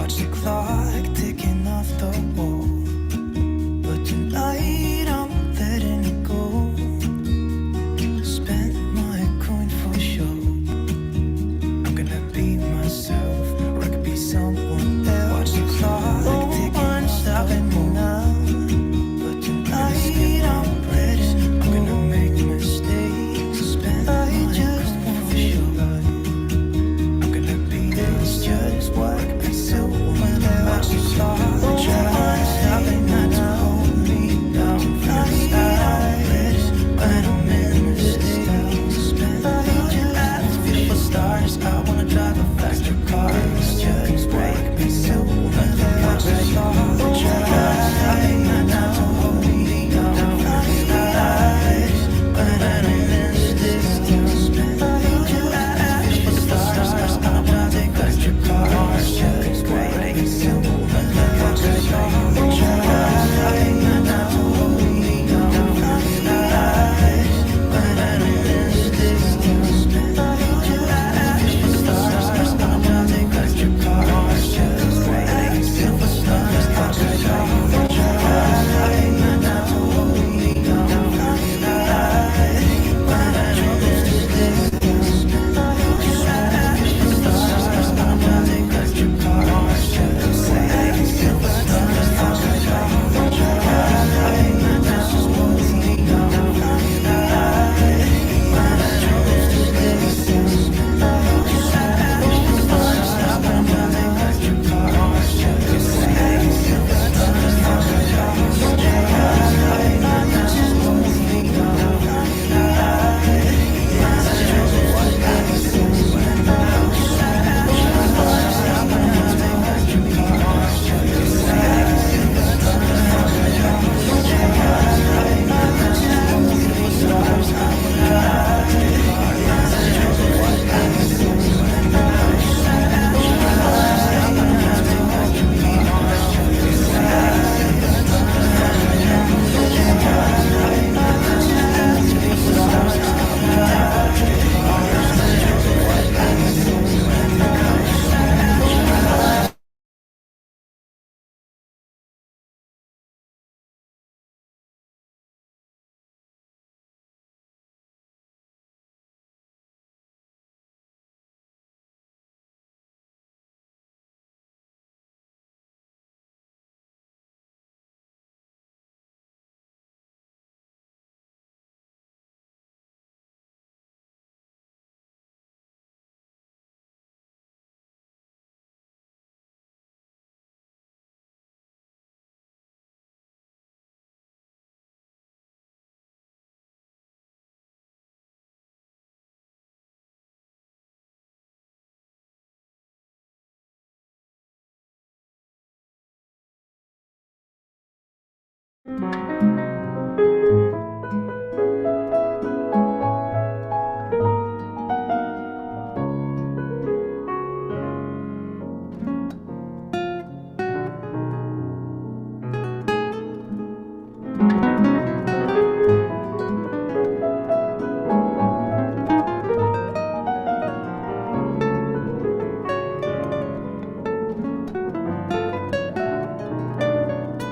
Watch the clock ticking off the wall, but tonight I'm letting it go. Spend my coin for sure. I'm gonna be myself, or I could be someone else. Watch the clock ticking off the wall now, but tonight I'm letting it go. I'm gonna make mistakes, spend my coin for sure. I'm gonna be this just what I could be someone else. Watch the clock stopping now, hold me down from the side. When I'm in mistakes, spend my coin for stars. I wanna drive a faster car. It's just what I could be someone else. Watch the clock stopping now, hold me down from the side. When I'm in mistakes, spend my coin for stars. I wanna take faster cars. Just what I could be someone else. Watch the clock stopping now, hold me down from the side. When I'm in mistakes, spend my coin for stars. I wanna take faster cars. Just what I could be someone else. Watch the clock stopping now, hold me down from the side. When I'm in mistakes, spend my coin for stars. I wanna take faster cars. Just what I could be someone else. Watch the clock stopping now, hold me down from the side. When I'm in mistakes, spend my coin for stars. I wanna take faster cars. Just what I could be someone else. Watch the clock stopping now, hold me down from the side. When I'm in mistakes, spend my coin for stars. I wanna take faster cars. Just what I could be someone else. Watch the clock stopping now, hold me for stars.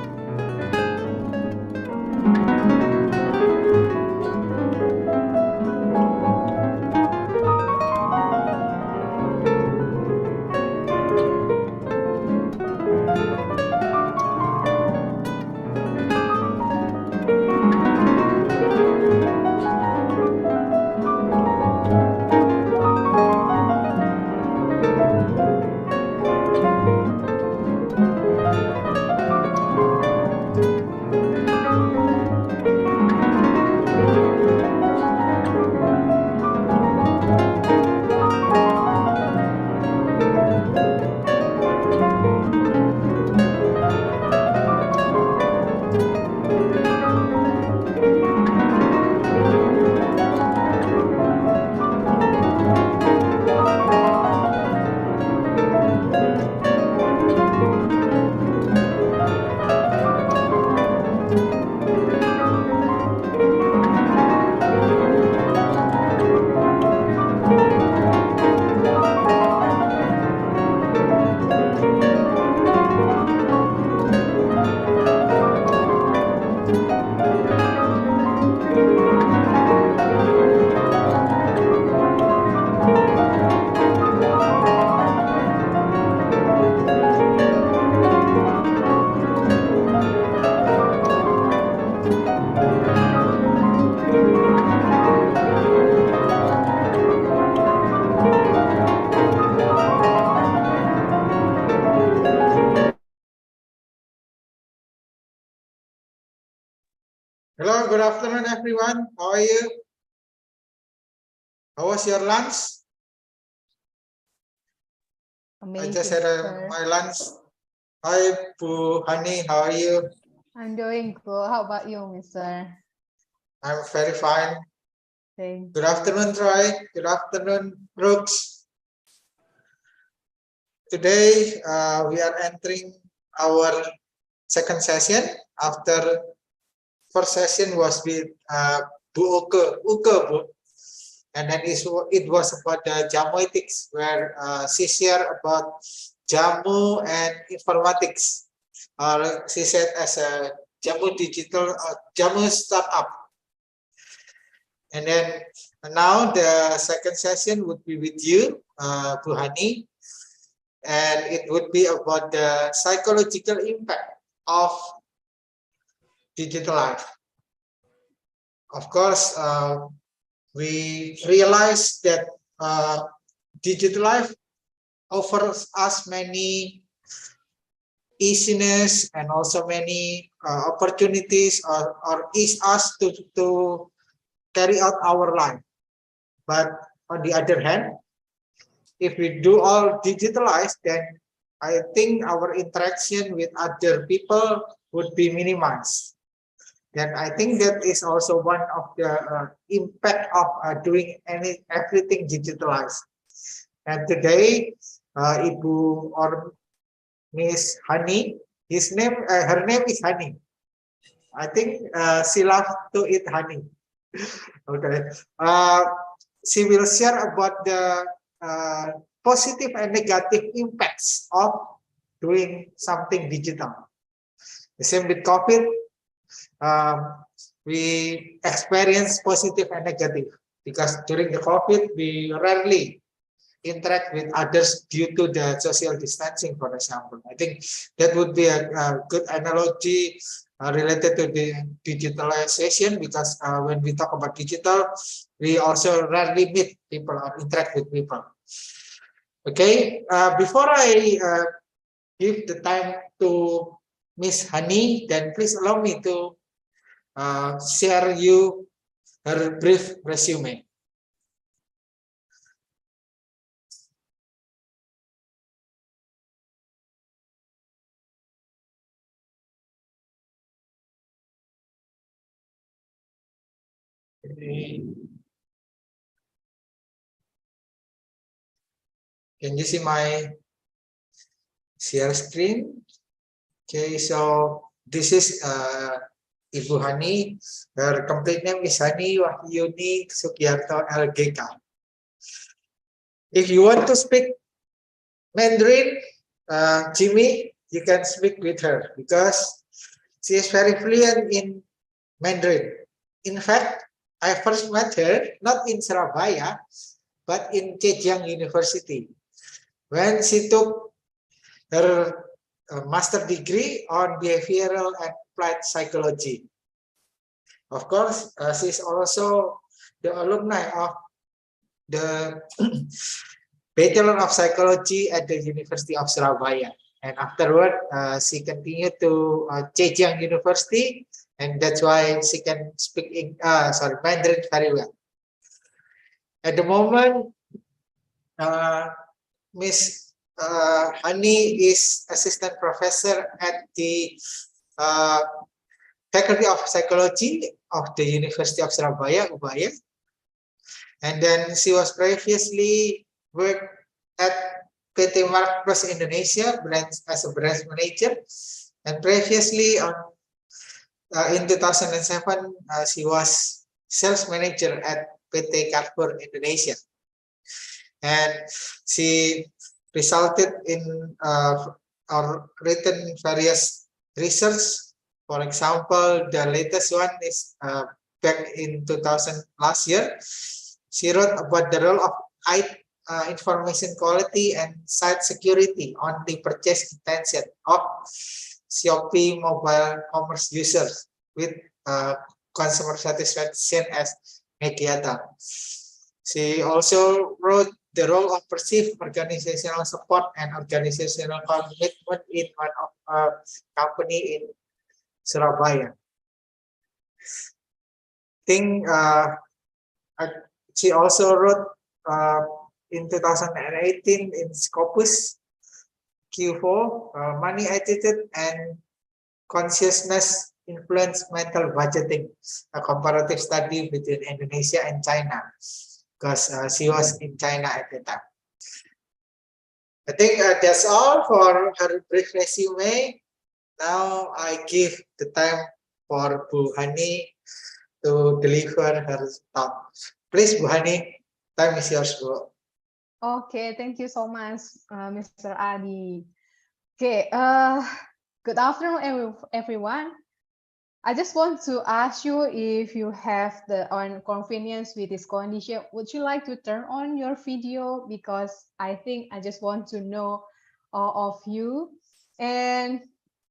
I wanna take Hello, good afternoon, everyone. How are you? How was your lunch? Amazing, I just had sir. my lunch. Hi, Bu Hani. How are you? I'm doing good. How about you, Mr.? I'm very fine. Thank Good afternoon, Troy. Good afternoon, Brooks. Today, we are entering our second session after first session was with Bu Uke, and then it was about the Jamoetics, where she shared about Jamu and informatics. She said as a Jamu digital Jamu startup. And then now the second session would be with you, Bu Hani, and it would be about the psychological impact of digital life. Of course, we realize that digital life offers us many easiness and also many opportunities or ease us to carry out our life. But on the other hand, if we do all digitalized, then I think our interaction with other people would be minimized. Then I think that is also one of the impact of doing everything digitalized. And today, Ibu or Miss Honey, her name is Honey. I think she loves to eat honey. Okay. She will share about the positive and negative impacts of doing something digital. The same with COVID, we experience positive and negative because during the COVID, we rarely interact with others due to the social distancing, for example. I think that would be a good analogy related to the digitalization because when we talk about digital, we also rarely meet people or interact with people. Okay, before I give the time to Miss Hani, then please allow me to share you her brief resume. Can you see my share screen? Okay, so this is Ibu Hani. Her complete name is Hani Wahyuni Sugiarto LGK. If you want to speak Mandarin, Jimmy, you can speak with her because she is very fluent in Mandarin. In fact, I first met her not in Surabaya, but in Zhejiang University when she took her master degree on behavioral and applied psychology. Of course, she's also the alumni of the Bachelor of Psychology at the University of Surabaya. And afterward, she continued to Zhejiang University, and that's why she can speak Mandarin very well. At the moment, Miss Hani is assistant professor at the Faculty of Psychology of the University of Surabaya, UBAYA. And then she was previously worked at PT Mark Plus Indonesia as a branch manager. And previously in 2007, she was sales manager at PT Carrefour Indonesia. And she resulted in or written various research. For example, the latest one is back in 2000 last year. She wrote about the role of information quality and site security on the purchase intention of Shopee mobile commerce users with consumer satisfaction as mediator. She also wrote the role of perceived organizational support and organizational commitment in one of a company in Surabaya. think she also wrote in 2018 in Scopus Q4, money attitude and consciousness influence mental budgeting, a comparative study between Indonesia and China, because she was in China at the time. I think that's all for her brief resume. Now I give the time for Bu Hani to deliver her talk. Please, Bu Hani, time is yours, Bu. Okay, thank you so much, Mr. Adi. Okay, good afternoon, everyone. I just want to ask you if you have the convenience with this condition. Would you like to turn on your video? Because I think I just want to know all of you. And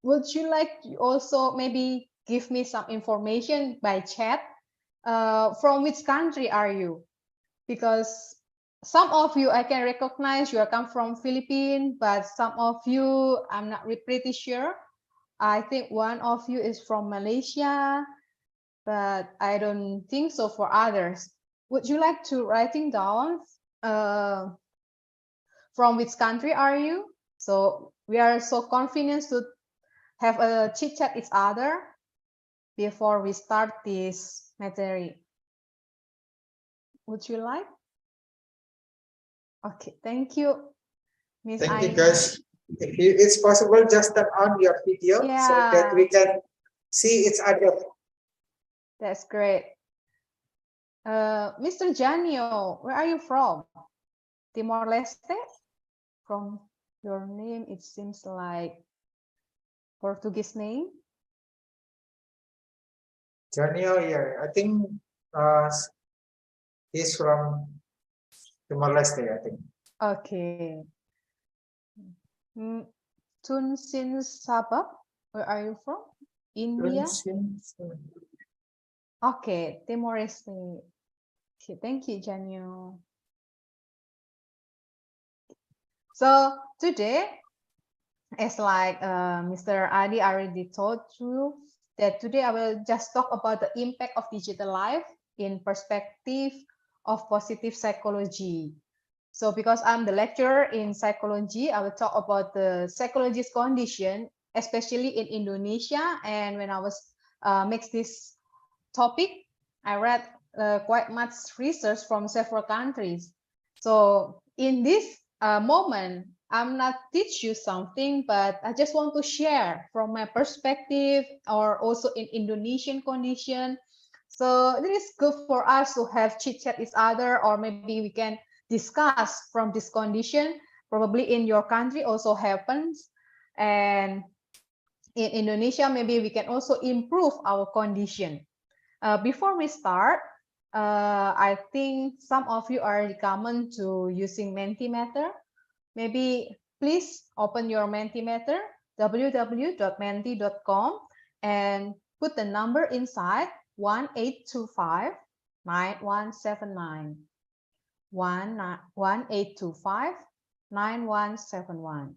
would you like to also maybe give me some information by chat? From which country are you? Because some of you I can recognize you come from Philippines, but some of you I'm not pretty sure. I think one of you is from Malaysia, but I don't think so for others. Would you like to writing down from which country are you? So we are so confident to have a chit chat each other before we start this material. Would you like? Okay, thank you, Miss Thank you, Aina. guys. If it's possible, just turn on your video so that we can see each other. That's great. Mr. Janio, where are you from? Timor-Leste? From your name, it seems like Portuguese name. Janio, yeah, I think he's from Timor-Leste, I think. Okay. Tun Sin Sabah, where are you from? India? Okay, Timor-Leste. Okay, thank you, Janio. So today, as like Mr. Adi already told you, that today I will just talk about the impact of digital life in perspective of positive psychology. So because I'm the lecturer in psychology, I will talk about the psychologist condition, especially in Indonesia. And when I was makes this topic, I read quite much research from several countries. So in this moment, I'm not teach you something, but I just want to share from my perspective or also in Indonesian condition. So it is good for us to have chit chat each other, or maybe we can discuss from this condition. Probably in your country also happens, and in Indonesia maybe we can also improve our condition. Before we start, I think some of you are common to using Mentimeter. Maybe please open your Mentimeter, www.menti.com, and put the number inside 1825 9179. 1825 9171.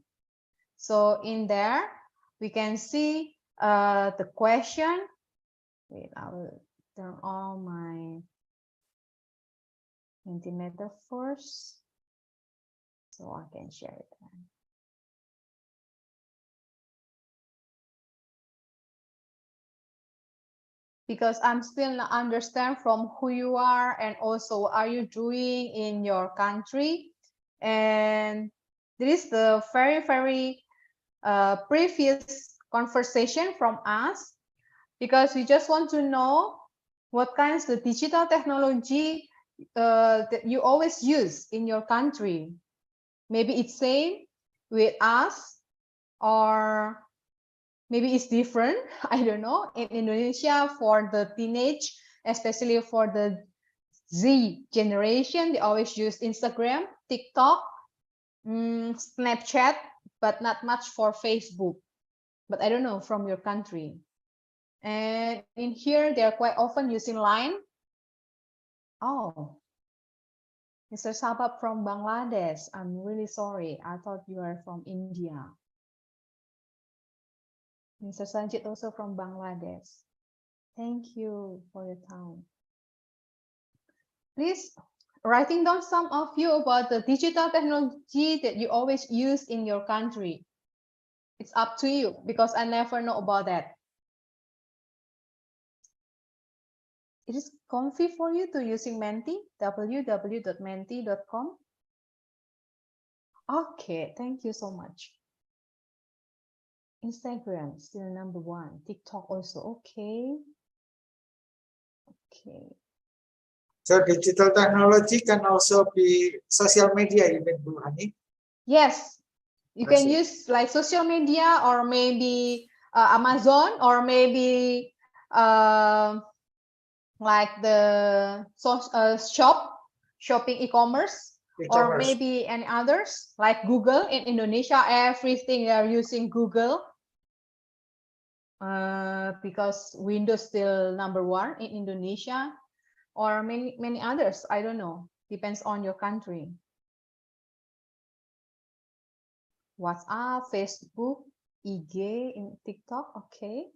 So in there, we can see the question. Wait, I will turn on my Mentimeter first, so I can share it. Because I'm still not understand from who you are and also what are you doing in your country. And this is the very previous conversation from us, because we just want to know what kinds of digital technology that you always use in your country. Maybe it's same with us, or maybe it's different. I don't know. In Indonesia, for the teenage, especially for the Z generation, they always use Instagram, TikTok, Snapchat, but not much for Facebook. But I don't know from your country. And in here, they are quite often using Line. Oh, Mr. Sabab from Bangladesh. I'm really sorry. I thought you are from India. Mr. Sanjit also from Bangladesh. Thank you for your time. Please writing down some of you about the digital technology that you always use in your country. It's up to you because I never know about that. It is comfy for you to using Menti, www.menti.com. Okay, thank you so much. Instagram still number 1. TikTok also okay. Okay. So digital technology can also be social media, you mean, Bu Hani? Yes, you I can see. use like social media or maybe Amazon or maybe like the shopping e-commerce or E-commerce. maybe any others like Google in Indonesia. Everything they are using Google because Windows still number 1 in Indonesia or many others. I don't know. Depends on your country. WhatsApp, Facebook, IG, in TikTok. Okay.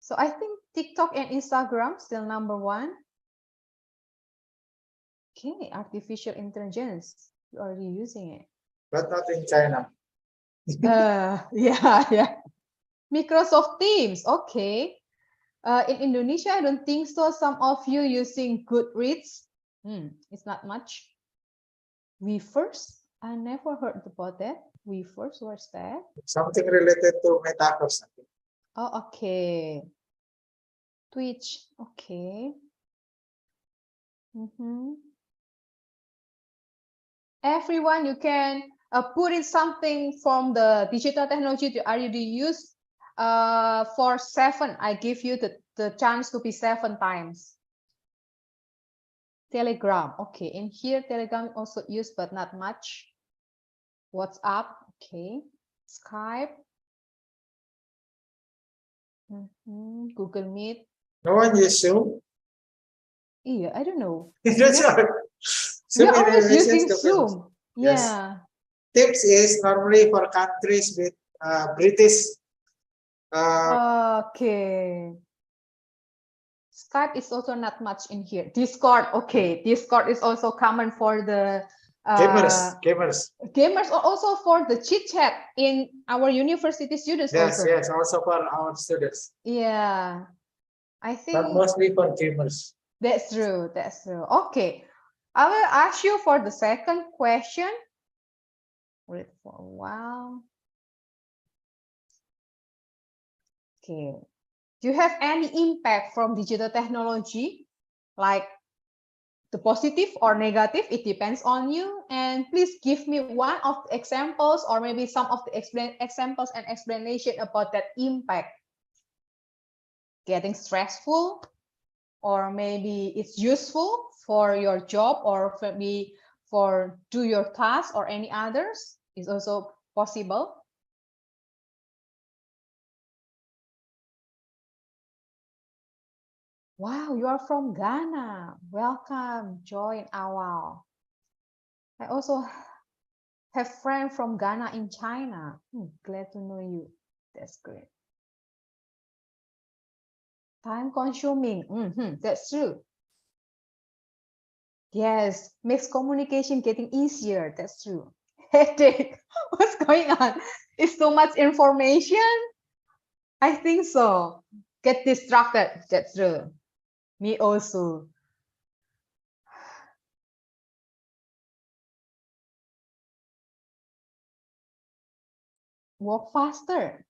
So I think TikTok and Instagram still number 1. Okay, artificial intelligence. You're already using it. But not in China. Yeah. Microsoft Teams. Okay. In Indonesia, I don't think so. Some of you using Goodreads. It's not much. Weverse. I never heard about that. Weverse, what's that? Something related to metaverse. I think. Oh, okay. Twitch. Okay. Everyone, you can put in something from the digital technology that you already use for 7. I give you the chance to be 7 times. Telegram. Okay, in here, Telegram also used, but not much. WhatsApp. Okay. Skype. Google Meet. No one use Zoom. Yeah, I don't know. That's right. We Zoom are in always Indonesia is using the famous. Zoom. Yes. Yeah. Teams is normally for countries with British. Okay. Skype is also not much in here. Discord, okay. Discord is also common for the Gamers. Gamers are also for the chit chat in our university students Yes, also. yes, also for our students. Yeah, I But think mostly for gamers. that's true. That's true. Okay, I will ask you for the second question. Wait for a while. Okay. Do you have any impact from digital technology, like the positive or negative? It depends on you. And please give me one of the examples or maybe some of the examples and explanation about that impact. Getting stressful, or maybe it's useful for your job or maybe for do your task or any others is also possible. Wow, you are from Ghana. Welcome, join Awal. I also have friends from Ghana in China. Glad to know you. That's great. Time consuming. That's true. Yes, makes communication getting easier. That's true. Headache. What's going on? Is so much information? I think so. Get distracted. That's true. Me also. Work faster.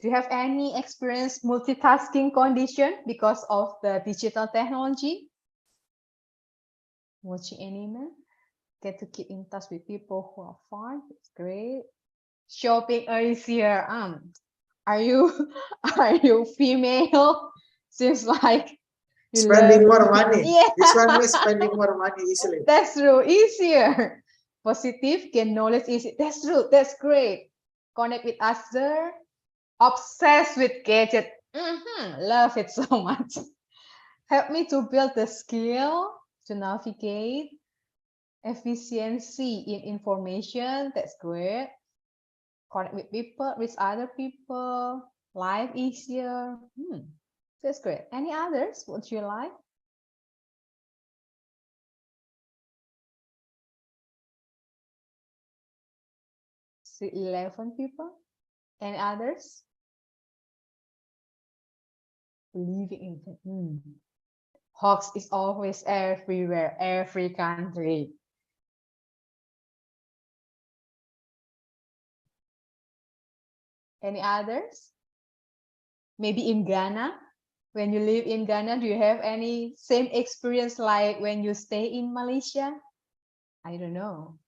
Do you have any experience multitasking condition because of the digital technology? Watching anime? Get to keep in touch with people who are far. It's great. Shopping easier. Are you female? Seems like you Spending love more money. Yeah. This one is spending more money easily. That's true. Easier. Positive, gain knowledge easy. That's true. That's great. Connect with others. Obsessed with gadget. Love it so much. Help me to build the skill to navigate. Efficiency in information. That's great. Connect with people, with other people. Life easier. That's great. Any others? Would you like? See, 11 people. Any others? Living in Hoax is always everywhere, every country. Any others? Maybe in Ghana? When you live in Ghana, do you have any same experience like when you stay in Malaysia? I don't know.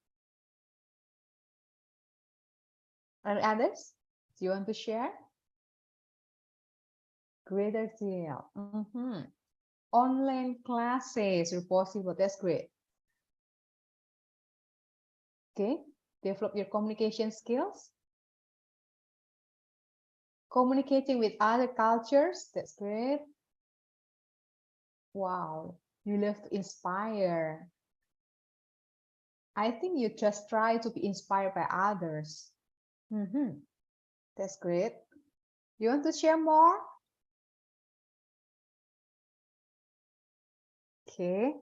Any others? Do you want to share? Greater deal. Online classes are possible. That's great. Okay. Develop your communication skills. Communicating with other cultures. That's great. Wow. You love to inspire. I think you just try to be inspired by others. That's great. You want to share more? Okay.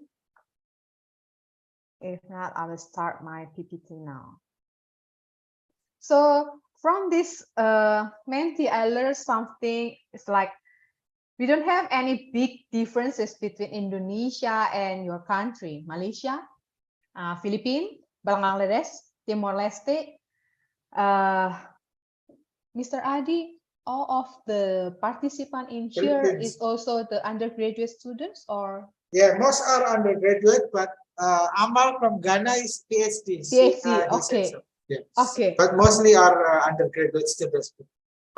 If not, I will start my PPT now. So from this Menti, I learned something. It's like we don't have any big differences between Indonesia and your country, Malaysia, Philippines, Bangladesh, Timor-Leste. Mr. Adi, all of the participants in here Philippines. is also the undergraduate students, or? Yeah, most are undergraduate, but Amal from Ghana is PhD. PhD, okay. Yes. Okay. But mostly are undergraduate students.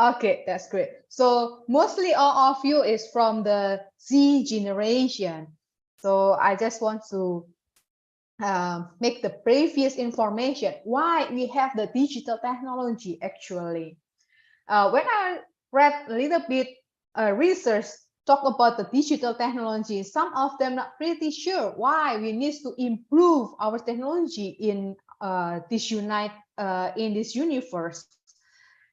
Okay, that's great. So mostly all of you is from the Z generation. So I just want to make the previous information why we have the digital technology actually. When I read a little bit research talk about the digital technology, some of them not pretty sure why we need to improve our technology in this in this universe.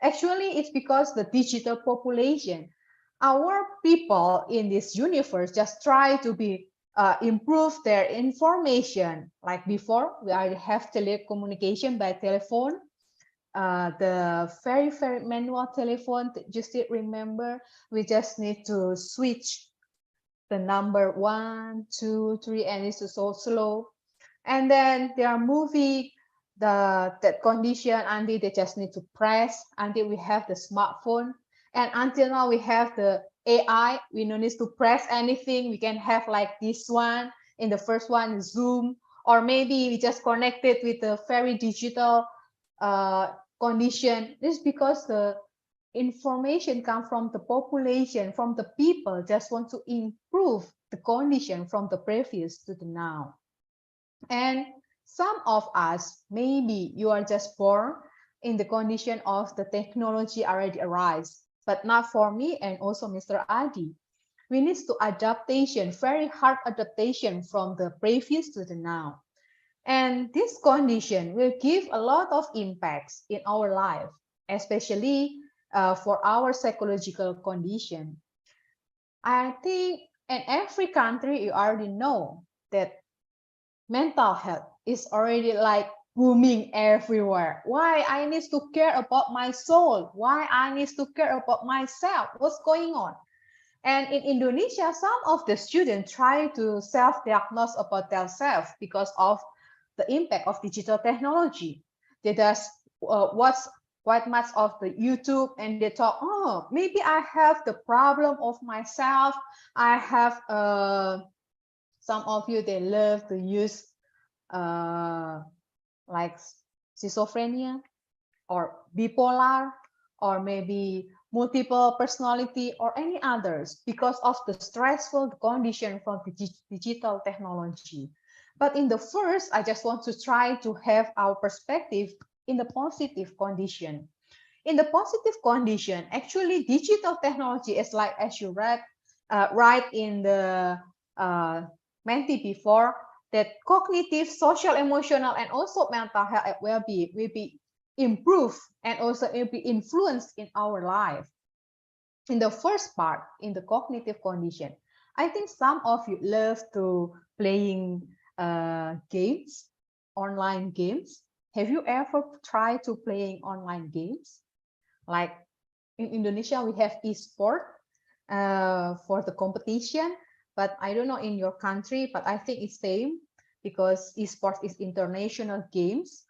Actually, it's because the digital population, our people in this universe just try to be improve their information. Like before, we already have telecommunication by telephone. The very manual telephone, you still remember, we just need to switch the number 1, 2, 3, and it's so slow. And then they are moving that condition until they just need to press until we have the smartphone. And until now we have the AI, we don't need to press anything. We can have like this one. In the first one, Zoom, or maybe we just connected with a very digital condition. This is because the information comes from the population, from the people just want to improve the condition from the previous to the now. And some of us, maybe you are just born in the condition of the technology already arrives, but not for me and also Mr. Adi. We need to adaptation, very hard adaptation from the previous to the now. And this condition will give a lot of impacts in our life, especially for our psychological condition. I think in every country, you already know that mental health is already like booming everywhere. Why I need to care about my soul? Why I need to care about myself? What's going on? And in Indonesia, some of the students try to self-diagnose about themselves because of the impact of digital technology. They just watch quite much of the YouTube and they talk, oh, maybe I have the problem of myself. I have some of you, they love to use like schizophrenia or bipolar or maybe multiple personality or any others because of the stressful condition from the digital technology. But in the first, I just want to try to have our perspective in the positive condition. In the positive condition, actually digital technology is like, as you read right in the Menti before, that cognitive, social, emotional, and also mental health will be improved and also it will be influenced in our life. in the first part, in the cognitive condition, I think some of you love to playing games, online games. Have you ever tried to playing online games? Like in Indonesia, we have e-sport for the competition, but I don't know in your country, but I think it's same because e-sports is international games.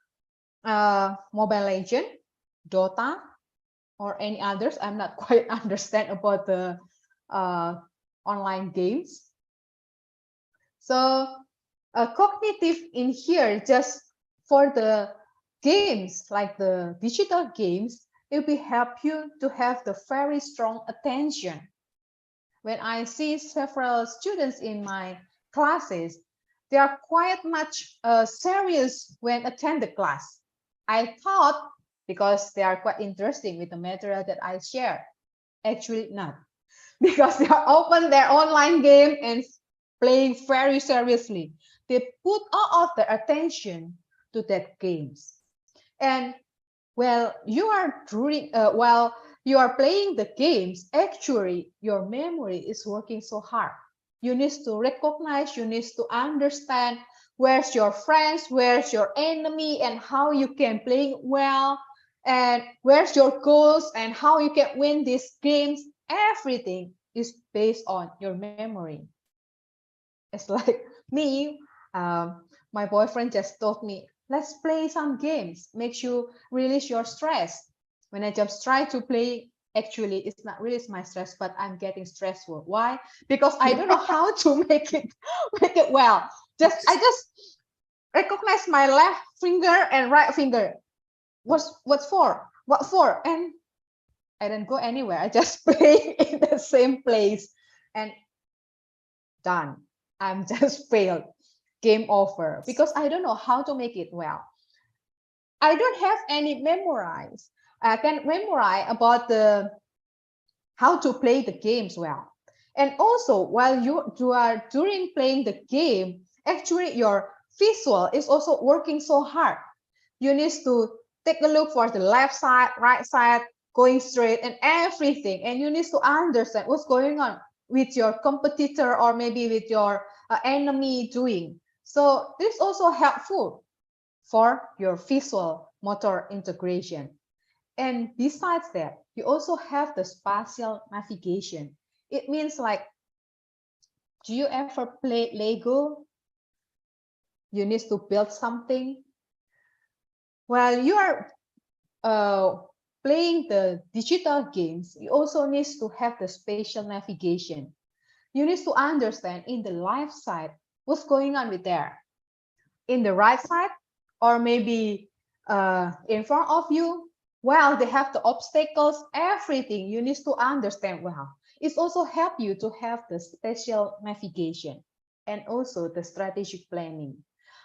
Mobile Legend, Dota, or any others. I'm not quite understand about the online games. So cognitive in here just for the games, like the digital games, it will help you to have the very strong attention. When I see several students in my classes, they are quite much serious when attend the class. I thought because they are quite interesting with the material that I share. Actually not, because they are open their online game and playing very seriously. They put all of their attention to that games. And while you are while you are playing the games, actually your memory is working so hard. You need to recognize, you need to understand where's your friends, where's your enemy, and how you can play well, and where's your goals, and how you can win these games. Everything is based on your memory. It's like me, my boyfriend just told me, let's play some games, makes you release your stress. When I just try to play, actually it's not release my stress, but I'm getting stressful. Why? Because I don't know how to make it well. I just recognize my left finger and right finger. What for? What for? And I didn't go anywhere. I just play in the same place and done. I'm just failed. Game over because I don't know how to make it well. I don't have any memorize. I can memorize about the how to play the games well. And also while you are during playing the game, actually your visual is also working so hard. You need to take a look for the left side, right side, going straight and everything. And you need to understand what's going on with your competitor or maybe with your enemy doing. So this is also helpful for your visual motor integration. And besides that, you also have the spatial navigation. It means like, do you ever play Lego? You need to build something. While you are playing the digital games, you also need to have the spatial navigation. You need to understand in the left side what's going on with there. In the right side, or maybe in front of you, well, they have the obstacles, everything you need to understand well. It's also help you to have the spatial navigation and also the strategic planning.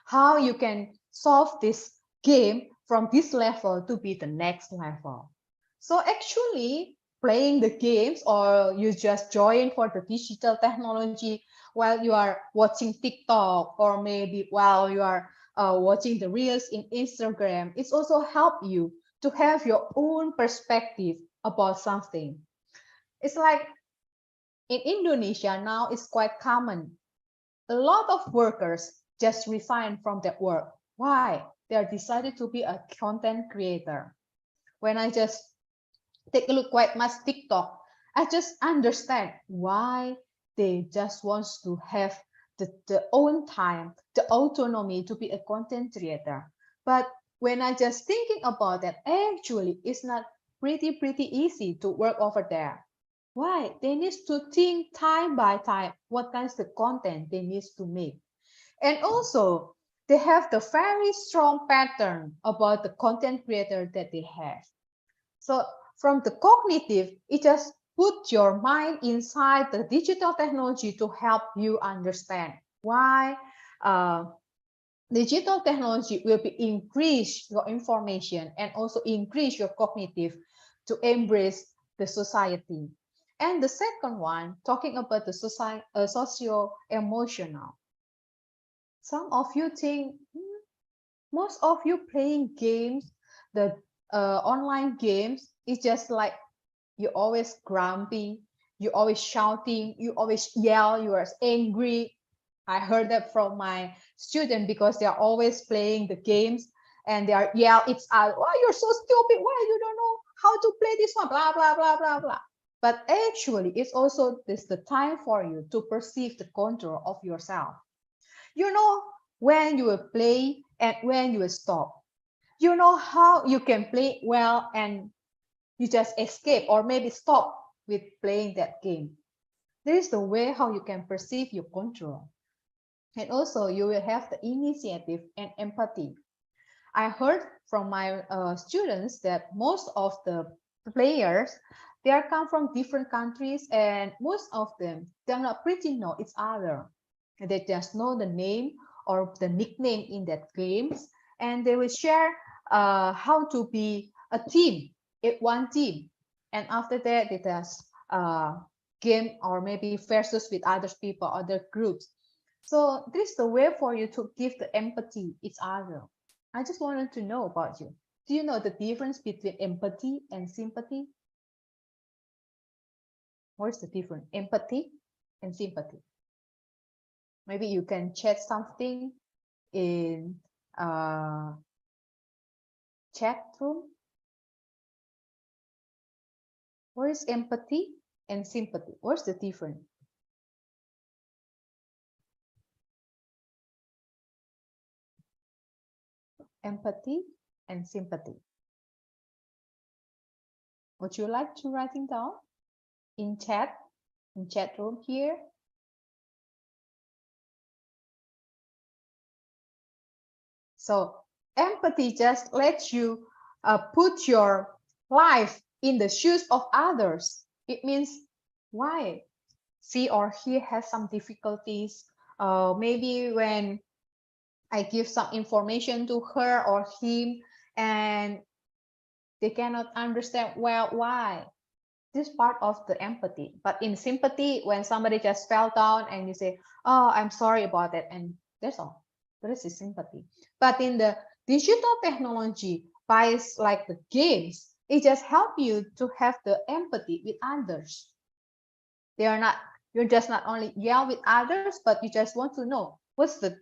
How you can solve this game from this level to be the next level. So actually, playing the games or you just join for the digital technology while you are watching TikTok or maybe while you are watching the reels in Instagram, it's also help you to have your own perspective about something. It's like in Indonesia now it's quite common. A lot of workers just resign from their work. Why? They are decided to be a content creator. When I just take a look quite much TikTok, I just understand why they just want to have the own time, the autonomy to be a content creator. But when I just thinking about that, actually it's not pretty easy to work over there. Why? They need to think time by time what kinds of content they need to make. And also, they have the very strong pattern about the content creator that they have. So from the cognitive, it just put your mind inside the digital technology to help you understand why digital technology will be increase your information and also increase your cognitive to embrace the society. And the second one, talking about the socio-emotional. Some of you think, most of you playing games, the online games, is just like you're always grumpy, you're always shouting, you always yell, you are angry. I heard that from my student because they are always playing the games and they are yell each other, why you're so stupid, why you don't know how to play this one, blah blah blah blah blah. But actually it's also this the time for you to perceive the control of yourself. You know when you will play and when you will stop. You know how you can play well and you just escape or maybe stop with playing that game. There is the way how you can perceive your control. And also you will have the initiative and empathy. I heard from my students that most of the players, they are come from different countries and most of them, they're not pretty know each other. They just know the name or the nickname in that games and they will share how to be a team, one team. And after that, they just game or maybe versus with other people, other groups. So this is the way for you to give the empathy each other. I just wanted to know about you. Do you know the difference between empathy and sympathy? What's the difference? Empathy and sympathy. Maybe you can chat something in chat room. What is empathy and sympathy? What's the difference? Empathy and sympathy. Would you like to write it down in chat room here? So empathy just lets you put your life in the shoes of others. It means why she or he has some difficulties. Maybe when I give some information to her or him and they cannot understand well why. This part of the empathy. But in sympathy, when somebody just fell down and you say, oh, I'm sorry about it, and that's all. This is sympathy. But in the digital technology, by like the games, it just help you to have the empathy with others. You're just not only yell with others, but you just want to know what's the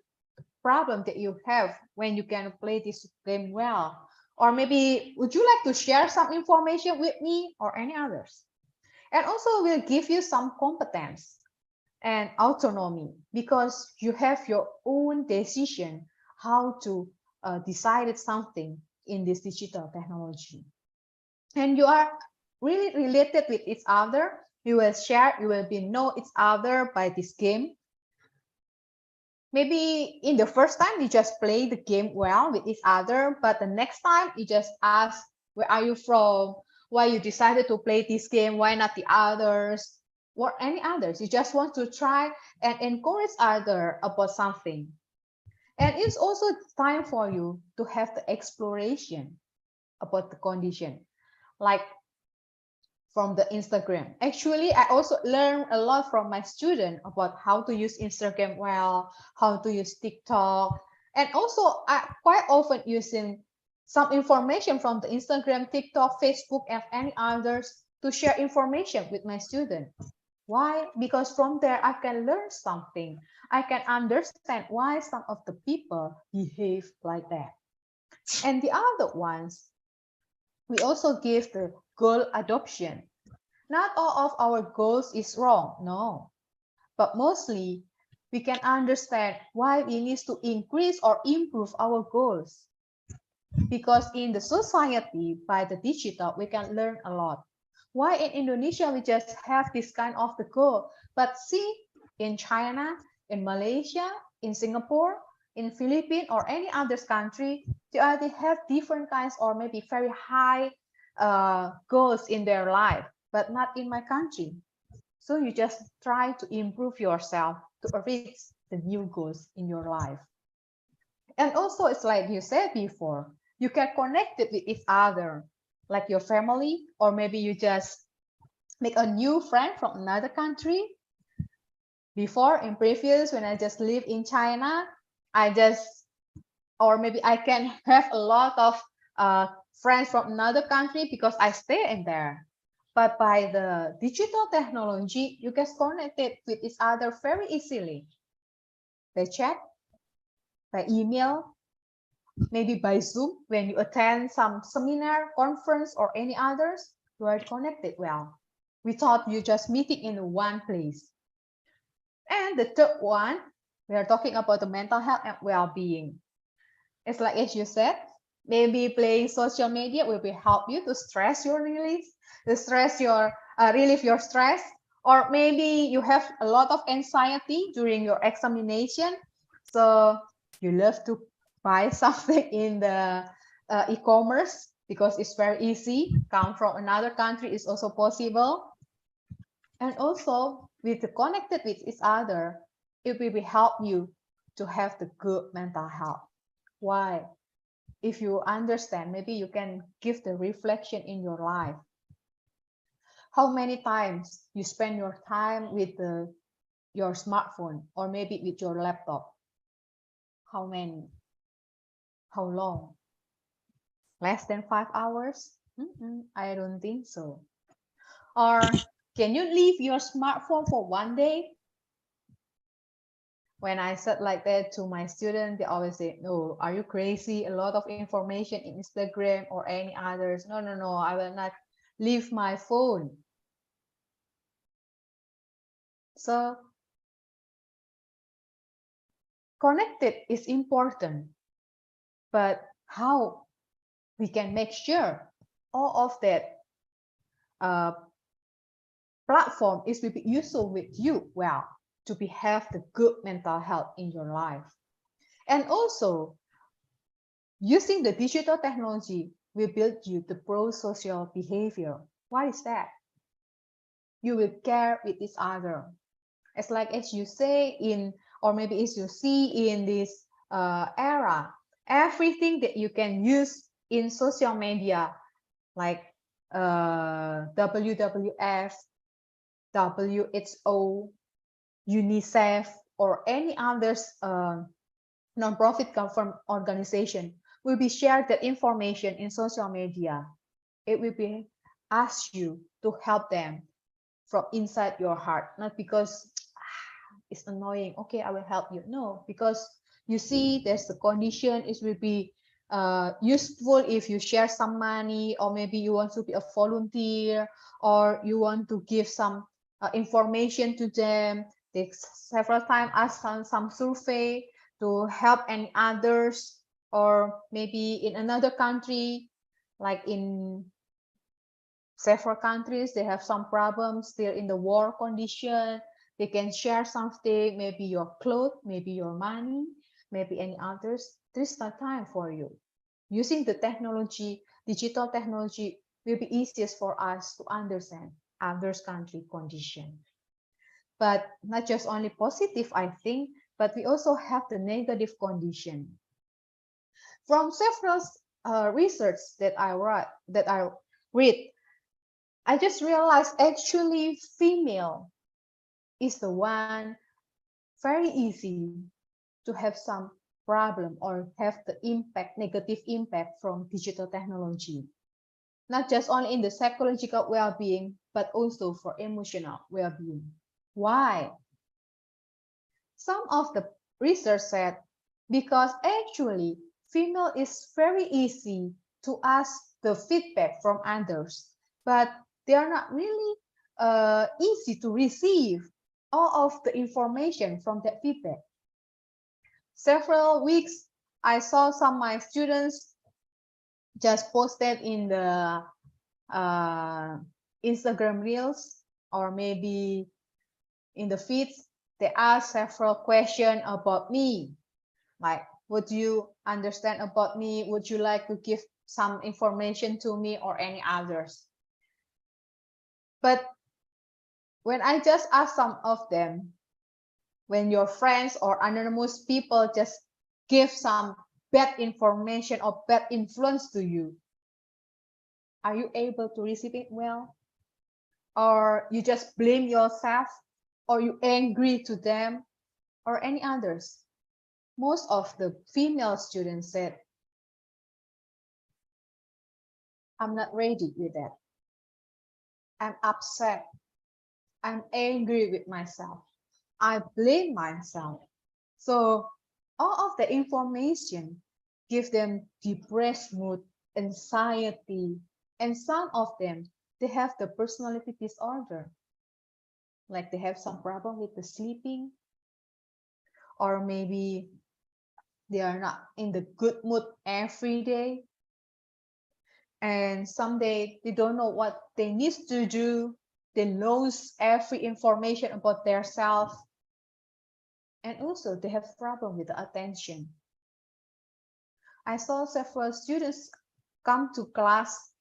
problem that you have when you can play this game well. Or maybe would you like to share some information with me or any others? And also will give you some competence and autonomy because you have your own decision how to decide something in this digital technology. And you are really related with each other. You will share, you will be know each other by this game. Maybe in the first time you just play the game well with each other, but the next time you just ask, where are you from? Why you decided to play this game? Why not the others? Or any others? You just want to try and encourage other about something. And it's also time for you to have the exploration about the condition. Like from the Instagram. Actually, I also learned a lot from my student about how to use Instagram well, how to use TikTok, and also I quite often using some information from the Instagram, TikTok, Facebook, and any others to share information with my student. Why? Because from there I can learn something. I can understand why some of the people behave like that. And the other ones, we also give the goal adoption. Not all of our goals is wrong, no. But mostly, we can understand why we need to increase or improve our goals. Because in the society, by the digital, we can learn a lot. Why in Indonesia, we just have this kind of the goal. But see, in China, in Malaysia, in Singapore, in Philippines, or any other country, they already have different kinds or maybe very high goals in their life, but not in my country. So you just try to improve yourself to reach the new goals in your life. And also, it's like you said before, you can connect it with each other, like your family, or maybe you just make a new friend from another country. Before, in previous, when I just live in China, or maybe I can have a lot of friends from another country because I stay in there. But by the digital technology, you can connect it with each other very easily. By chat, by email, maybe by Zoom when you attend some seminar, conference, or any others, you are connected well without you just meeting in one place. And the third one, we are talking about the mental health and well-being. It's like as you said, maybe playing social media will be help you to stress your release, to stress your relieve your stress, or maybe you have a lot of anxiety during your examination, so you love to buy something in the e-commerce because it's very easy. Come from another country is also possible, and also with the connected with each other, it will be help you to have the good mental health. Why? If you understand, maybe you can give the reflection in your life. How many times you spend your time with your smartphone or maybe with your laptop? How many? How long? Less than 5 hours? I don't think so. Or can you leave your smartphone for one day? When I said like that to my students, they always say, no, are you crazy? A lot of information in Instagram or any others. No, no, no, I will not leave my phone. So connected is important, but how we can make sure all of that platform is will be useful with you well to have the good mental health in your life. And also, using the digital technology will build you the pro-social behavior. What is that? You will care with each other. It's like as you say in, or maybe as you see in this era, everything that you can use in social media, like WWF, WHO, UNICEF, or any others non-profit government organization will be shared that information in social media. It will be ask you to help them from inside your heart, not because it's annoying. Okay, I will help you. No, because you see there's the condition. It will be useful if you share some money, or maybe you want to be a volunteer, or you want to give some information to them. They several times ask some survey to help any others, or maybe in another country, like in several countries, they have some problems still in the war condition. They can share something, maybe your clothes, maybe your money, maybe any others. There's no time for you. Using the technology, digital technology will be easiest for us to understand others' country condition. But not just only positive, I think, but we also have the negative condition. From several research that I read, I just realized actually female is the one very easy to have some problem or have the impact, negative impact from digital technology. Not just only in the psychological well-being, but also for emotional well-being. Why? Some of the research said because actually female is very easy to ask the feedback from others, but they are not really easy to receive all of the information from that feedback. Several weeks, I saw some of my students just posted in the Instagram reels, or maybe in the feeds, they ask several questions about me, like, would you understand about me? Would you like to give some information to me, or any others? But when I just ask some of them, when your friends or anonymous people just give some bad information or bad influence to you, are you able to receive it well? Or you just blame yourself, or you angry to them, or any others? Most of the female students said, I'm not ready with that. I'm upset. I'm angry with myself. I blame myself. So all of the information give them depressed mood, anxiety, and some of them, they have the personality disorder. Like they have some problem with the sleeping, or maybe they are not in the good mood every day. And someday they don't know what they need to do. They lose every information about their self. And also they have problem with the attention. I saw several students come to class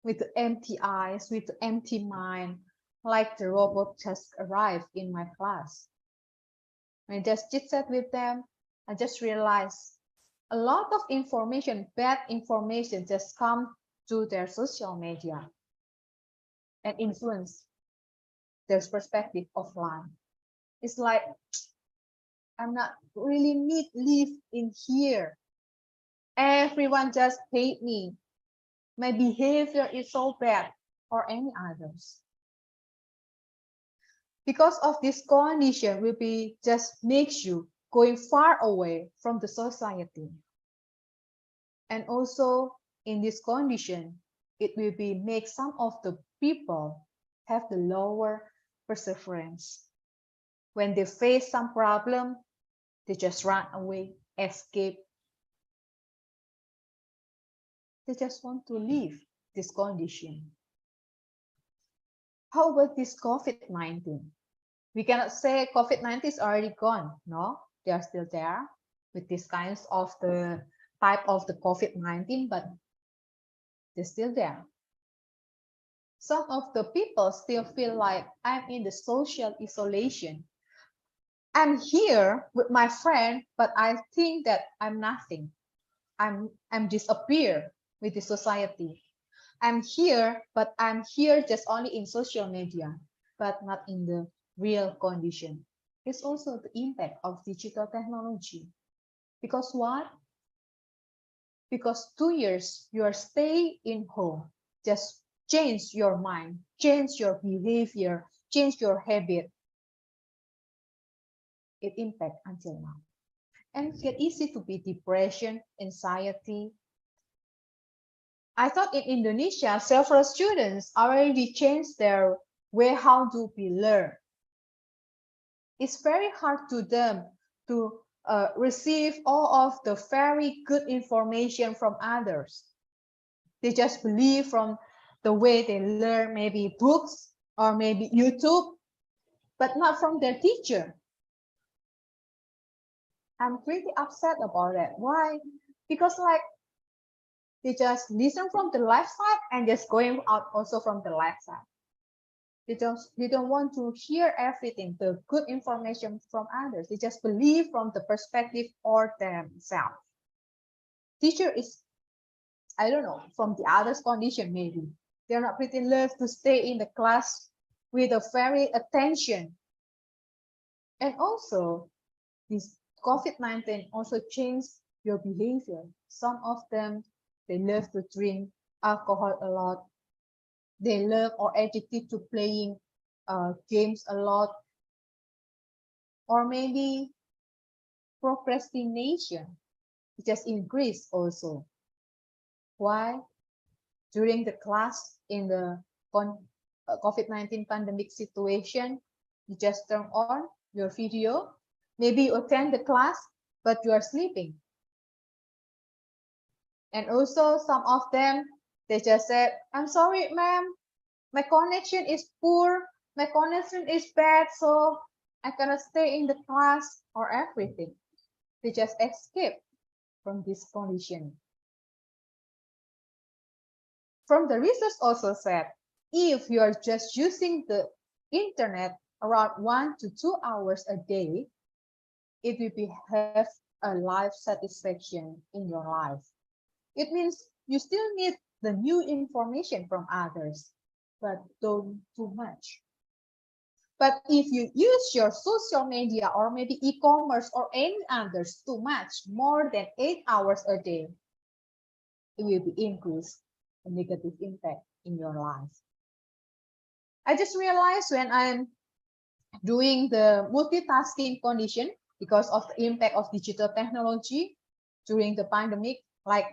with empty eyes, with empty mind, like the robot just arrived in my class. When I just chit chat with them, I just realized a lot of information, bad information, just come to their social media and influence their perspective of life. It's like I'm not really need live in here. Everyone just hate me. My behavior is so bad, or any others. Because of this condition will be just makes you going far away from the society. And also in this condition, it will be make some of the people have the lower perseverance. When they face some problem, they just run away, escape. They just want to leave this condition. How about this COVID-19? We cannot say COVID-19 is already gone. No, they are still there with these kinds of the type of the COVID-19, but they're still there. Some of the people still feel like I'm in the social isolation. I'm here with my friend, but I think that I'm nothing. I'm disappear with the society. I'm here, but I'm here just only in social media, but not in the real condition. It's also the impact of digital technology. Because what? Because 2 years you are staying in home, just change your mind, change your behavior, change your habit. It impact until now. And it get easy to be depression, anxiety. I thought in Indonesia, several students already changed their way how to be learned. It's very hard to them to receive all of the very good information from others. They just believe from the way they learn, maybe books or maybe YouTube, but not from their teacher. I'm pretty upset about that. Why? Because like they just listen from the left side and just going out also from the left side. They don't want to hear everything, the good information from others. They just believe from the perspective or themselves. Teacher is, I don't know, from the other's condition maybe. They're not pretty love to stay in the class with a very attention. And also, this COVID-19 also changed your behavior. Some of them, they love to drink alcohol a lot. They love or addicted to playing games a lot. Or maybe procrastination just increased also. Why? During the class in the COVID-19 pandemic situation, you just turn on your video. Maybe you attend the class, but you are sleeping. And also some of them, they just said, I'm sorry, ma'am, my connection is poor, my connection is bad, so I cannot stay in the class or everything. They just escape from this condition. From the research also said, if you are just using the internet around 1 to 2 hours a day, it will be have a life satisfaction in your life. It means you still need the new information from others, but don't too much. But if you use your social media or maybe e-commerce or any others too much, more than 8 hours a day, it will be increased a negative impact in your life. I just realized when I'm doing the multitasking condition because of the impact of digital technology during the pandemic, like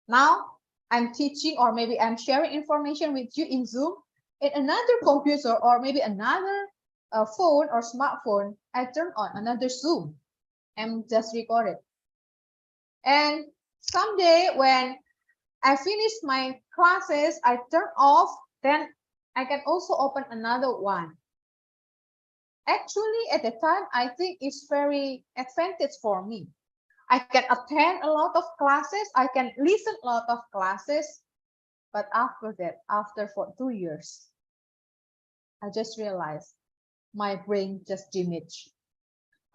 now I'm teaching or maybe I'm sharing information with you in Zoom, in another computer or maybe another phone or smartphone, I turn on another Zoom and just record it. And someday when I finish my classes, I turn off, then I can also open another one. Actually, at the time, I think it's very advantage for me. I can attend a lot of classes, I can listen a lot of classes, but after that, after for 2 years, I just realized my brain just diminished.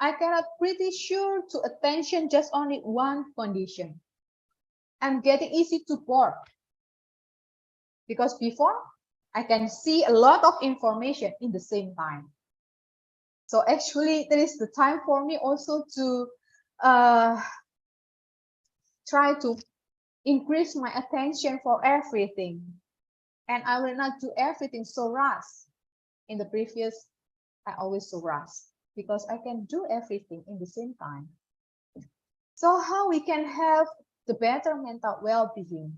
I cannot pretty sure to attention just only one condition. I'm getting easy to bored because before I can see a lot of information in the same time. So actually, there is the time for me also to try to increase my attention for everything. And I will not do everything so rush. In the previous, I always so rush because I can do everything in the same time. So how we can have the better mental well-being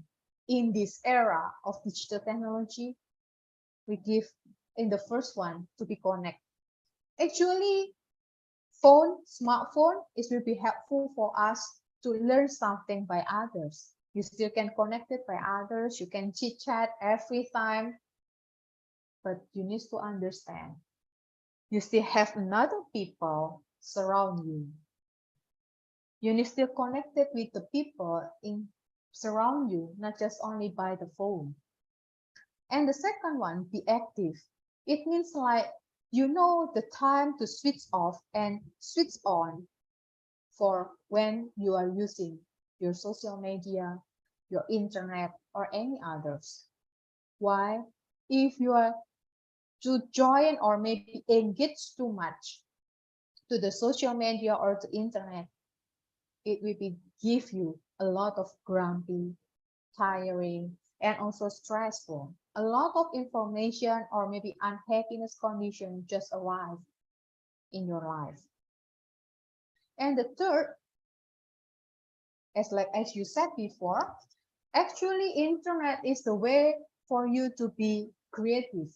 in this era of digital technology? We give in the first one to be connected. Actually, smartphone, it will be helpful for us to learn something by others. You still can connect it by others. You can chit chat every time, but you need to understand. You still have another people surround you. You need still connected with the people in surround you, not just only by the phone. And the second one, be active. It means like you know the time to switch off and switch on for when you are using your social media, your internet, or any others. Why? If you are to join or maybe engage too much to the social media or the internet, it will be give you a lot of grumpy, tiring, and also stressful. A lot of information or maybe unhappiness condition just arrive in your life. And the third, as you said before, actually internet is the way for you to be creative.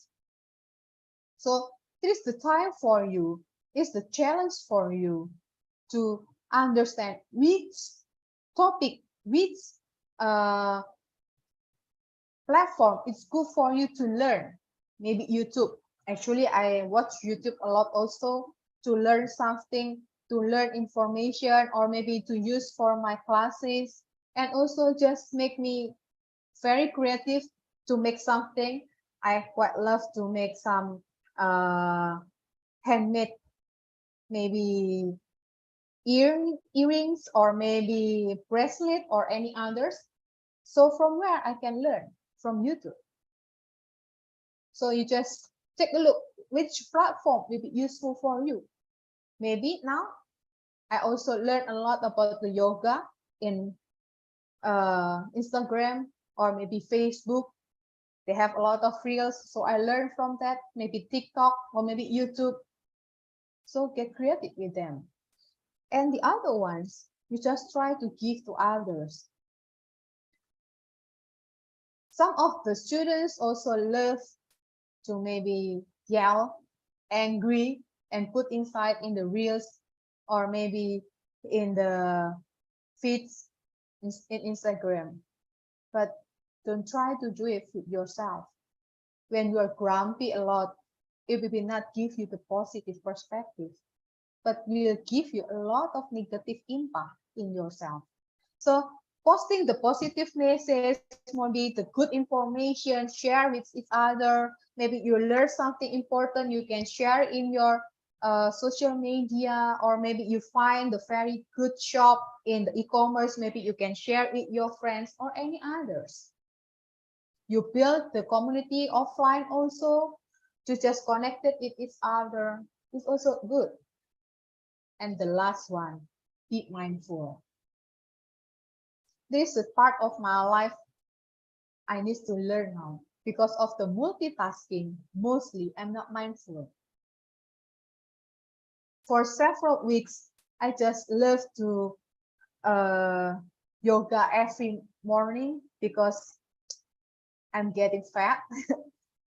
So it is the time for you, it's the challenge for you to understand which topic, which platform is good for you to learn. Maybe YouTube. Actually, I watch YouTube a lot also to learn something, to learn information, or maybe to use for my classes, and also just make me very creative to make something. I quite love to make some handmade, maybe earrings or maybe bracelet or any others. So from where I can learn? From YouTube. So you just take a look which platform will be useful for you. Maybe now I also learn a lot about the yoga in Instagram or maybe Facebook. They have a lot of reels, so I learn from that. Maybe TikTok or maybe YouTube. So get creative with them. And the other ones, you just try to give to others. Some of the students also love to maybe yell, angry, and put inside in the reels or maybe in the feeds in Instagram. But don't try to do it yourself. When you are grumpy a lot, it will not give you the positive perspective, but will give you a lot of negative impact in yourself. So posting the positive message, maybe the good information, share with each other. Maybe you learn something important, you can share in your social media, or maybe you find the very good shop in the e-commerce. Maybe you can share with your friends or any others. You build the community offline also to just connect it with each other. It's also good. And the last one, be mindful. This is part of my life I need to learn now because of the multitasking, mostly I'm not mindful. For several weeks, I just love to yoga every morning because I'm getting fat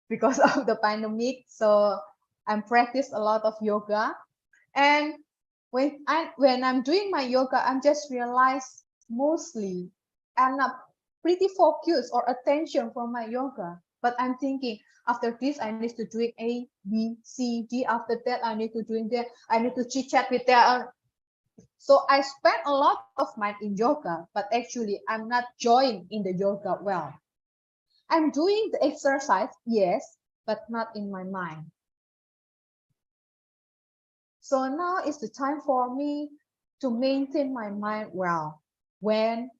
because of the pandemic. So I'm practice a lot of yoga. And when I'm doing my yoga, I'm just realize mostly I'm not pretty focused or attention for my yoga. But I'm thinking after this I need to doing A, B, C, D. After that I need to doing that. I need to chit chat with that. So I spend a lot of time in yoga, but actually I'm not joining in the yoga well. I'm doing the exercise, yes, but not in my mind. So now is the time for me to maintain my mind well when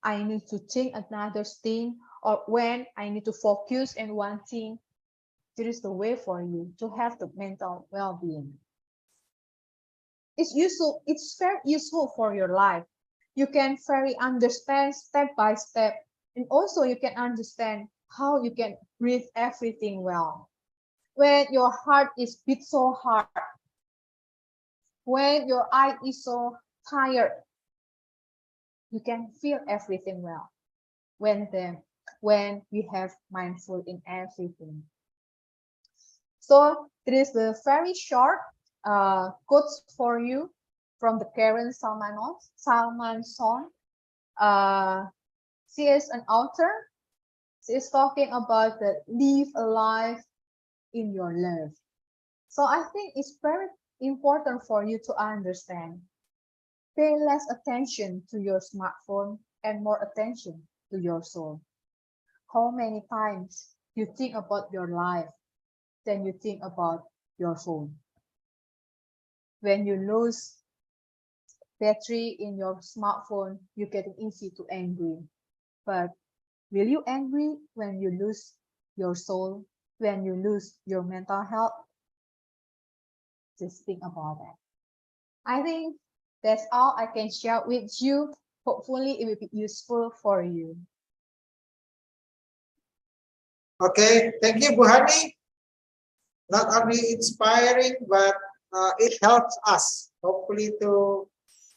I need to think another thing or when I need to focus on one thing. There is the way for you to have the mental well-being. It's useful, it's very useful for your life. You can very understand step by step, and also you can understand how you can breathe everything well. When your heart is beat so hard, when your eye is so tired, you can feel everything well. When you have mindful in everything. So there is a very short quotes for you from the Karen Salmansohn. She is an author. She is talking about the live a life in your love. So I think it's very important for you to understand. Pay less attention to your smartphone and more attention to your soul. How many times you think about your life than you think about your phone? When you lose battery in your smartphone, you get easy to angry. But will you angry when you lose your soul, when you lose your mental health? Just think about that. I think that's all I can share with you. Hopefully it will be useful for you. Okay, thank you, Bu Hani. Not only inspiring, but it helps us, hopefully, to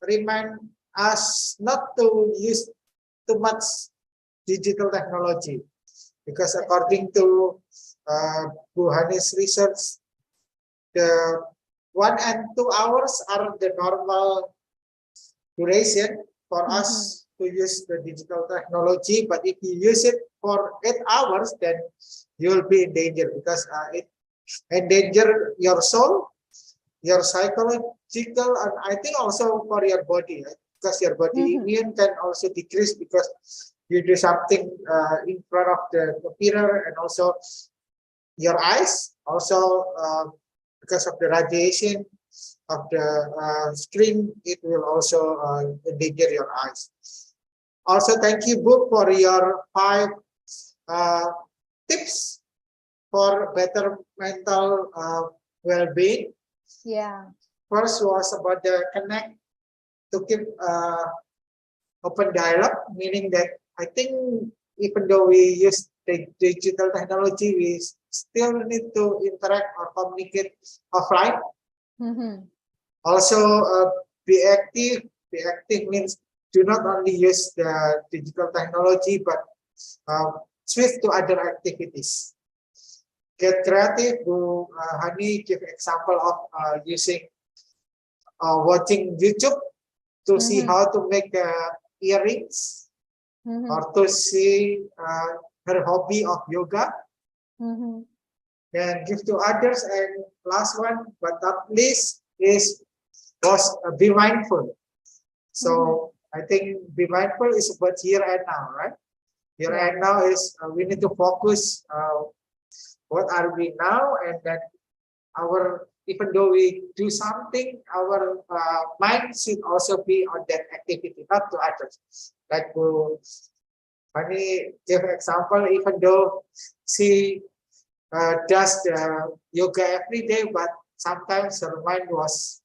remind us not to use too much digital technology. Because according to Bu Hani's research, the 1 and 2 hours are the normal duration for us to use the digital technology. But if you use it for 8 hours, then you will be in danger because it endanger your soul, your psychological, and I think also for your body, right? Because your body immune can also decrease because you do something in front of the computer, and also your eyes also because of the radiation of the screen, it will also endanger your eyes. Also, thank you, Bu, for your 5 tips for better mental well-being. Yeah. First was about the connect, to keep open dialogue, meaning that I think even though we use the digital technology, we still need to interact or communicate offline. Also, be active. Be active means do not only use the digital technology, but switch to other activities. Get creative. Bu Hani give example of using watching YouTube to see how to make earrings, or to see her hobby of yoga. Then give to others. And last one, but not least, is be mindful. So I think be mindful is about here and now, right? Here and now is we need to focus. What are we now? And then even though we do something, our mind should also be on that activity, not to others. Like Bu Hani give example, even though she does the yoga every day, but sometimes her mind was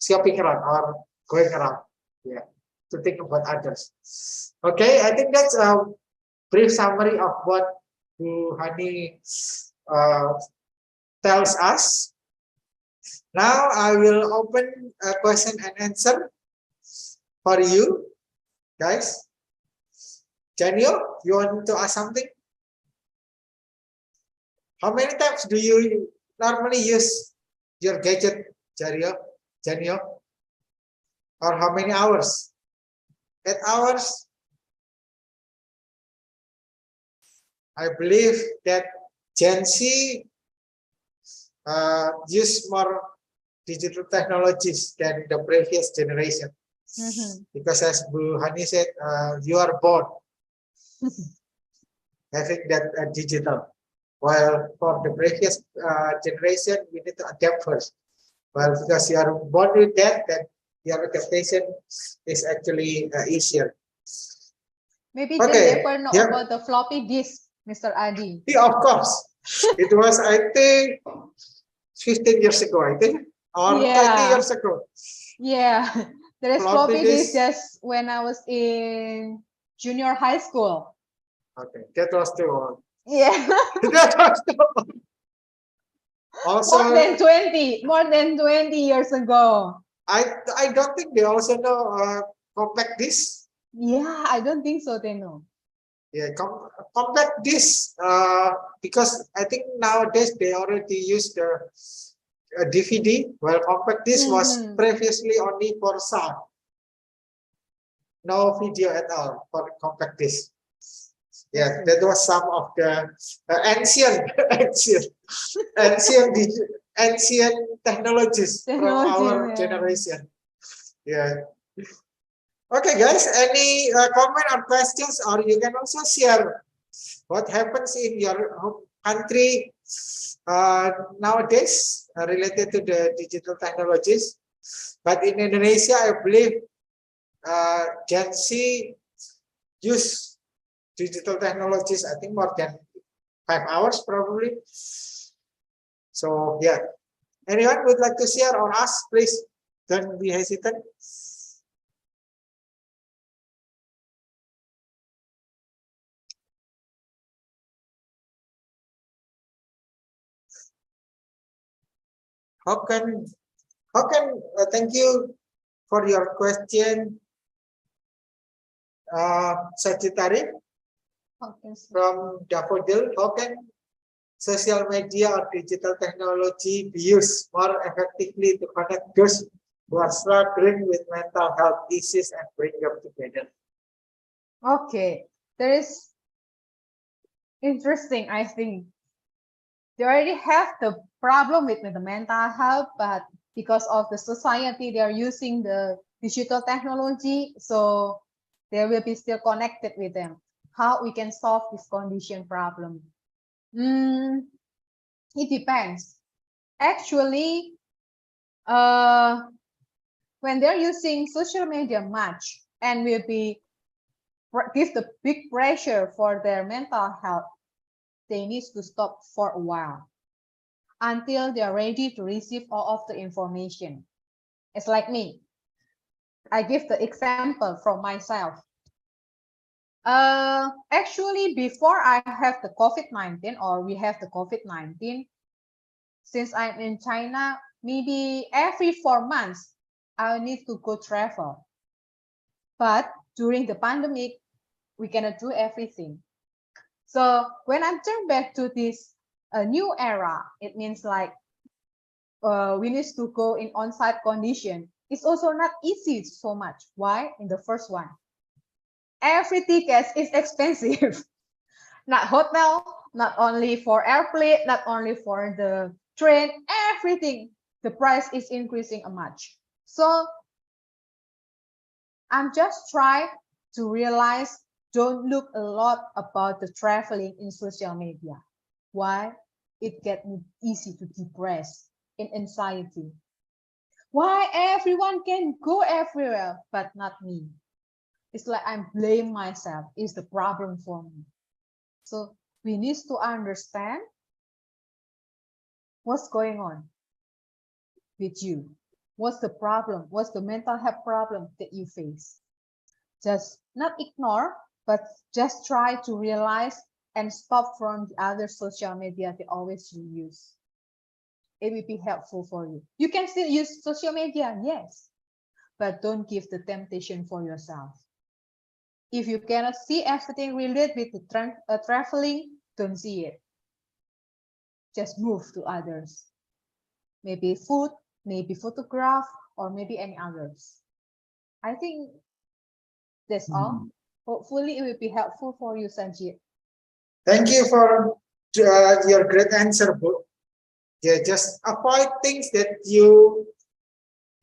shopping around or going around, to think about others. Okay, I think that's brief summary of what Bu Hani tells us. Now I will open a question and answer for you guys. Janio, you want to ask something? How many times do you normally use your gadget, Janio? Or how many hours? 8 hours? I believe that Gen Z use more digital technologies than the previous generation. Because as Bu Hani said, you are born having that digital. While for the previous generation, we need to adapt first. Well, because you are born with that, then your adaptation is actually easier. Maybe Okay, they never know yeah. about the floppy disk, Mr. Adi. Yeah, of course. It was, I think, 15 years ago, I think, or 20 years ago. Yeah, there is Floppy floppy disk disk. just when I was in junior high school. Okay, that was too old. Yeah, That was too old. Also, more than 20 years ago. I don't think they also know compact disc. Yeah, I don't think so, they know. Yeah, compact disc, because I think nowadays they already use the DVD, while compact disc was previously only for sound. No video at all for compact disc. Yeah, that was some of the ancient technologies from our generation. Yeah. Okay, guys, any comment or questions, or you can also share what happens in your home country nowadays related to the digital technologies. But in Indonesia, I believe Gen Z use digital technologies, I think more than 5 hours probably. So yeah, anyone would like to share or ask, please don't be hesitant. How can thank you for your question, Sagittari from Daffodil. How can social media or digital technology be used more effectively to connect those who are struggling with mental health issues and bring them together? Okay, there is interesting, I think. They already have the problem with the mental health, but because of the society, they are using the digital technology, so they will be still connected with them. How we can solve this condition problem? It depends. Actually, when they're using social media much and will be give the big pressure for their mental health, they need to stop for a while until they are ready to receive all of the information. It's like me. I give the example from myself. Actually, before I have the COVID-19 or we have the COVID-19, since I'm in China, maybe every 4 months, I need to go travel. But during the pandemic, we cannot do everything. So when I turn back to this new era, it means like we need to go in on-site condition. It's also not easy so much. Why? In the first one, every ticket is expensive. Not hotel, not only for airplane, not only for the train, everything. The price is increasing much. So I'm just trying to realize, don't look a lot about the traveling in social media. Why? It gets me easy to depress and anxiety. Why everyone can go everywhere, but not me? It's like I'm blame myself is the problem for me. So we need to understand what's going on with you. What's the problem? What's the mental health problem that you face? Just not ignore, but just try to realize and stop from the other social media they always use. It will be helpful for you. You can still use social media, yes, but don't give the temptation for yourself. If you cannot see everything related with the traveling, don't see it. Just move to others. Maybe food, maybe photograph, or maybe any others. I think that's all. Hopefully, it will be helpful for you, Sanjit. Thank you for your great answer, Bu. Yeah, just avoid things that you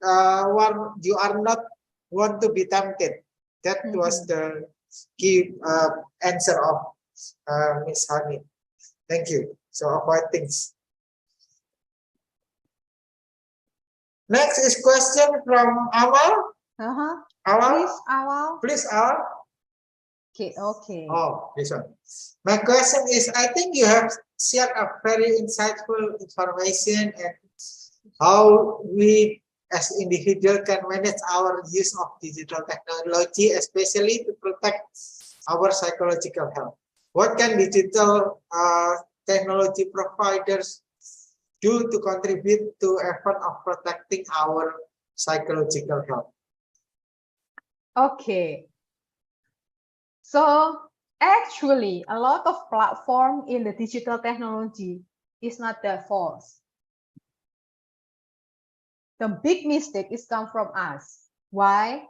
are not want to be tempted. That was the key answer of Miss Hani. Thank you. So avoid things. Next is question from Awal. Awal, Please, Awal. please, Awal. Okay, okay. Oh, this one. My question is, I think you have shared a very insightful information and how we as individual can manage our use of digital technology, especially to protect our psychological health. What can digital technology providers do to contribute to effort of protecting our psychological health? Okay. So actually, a lot of platform in the digital technology is not their fault. The big mistake is come from us. Why?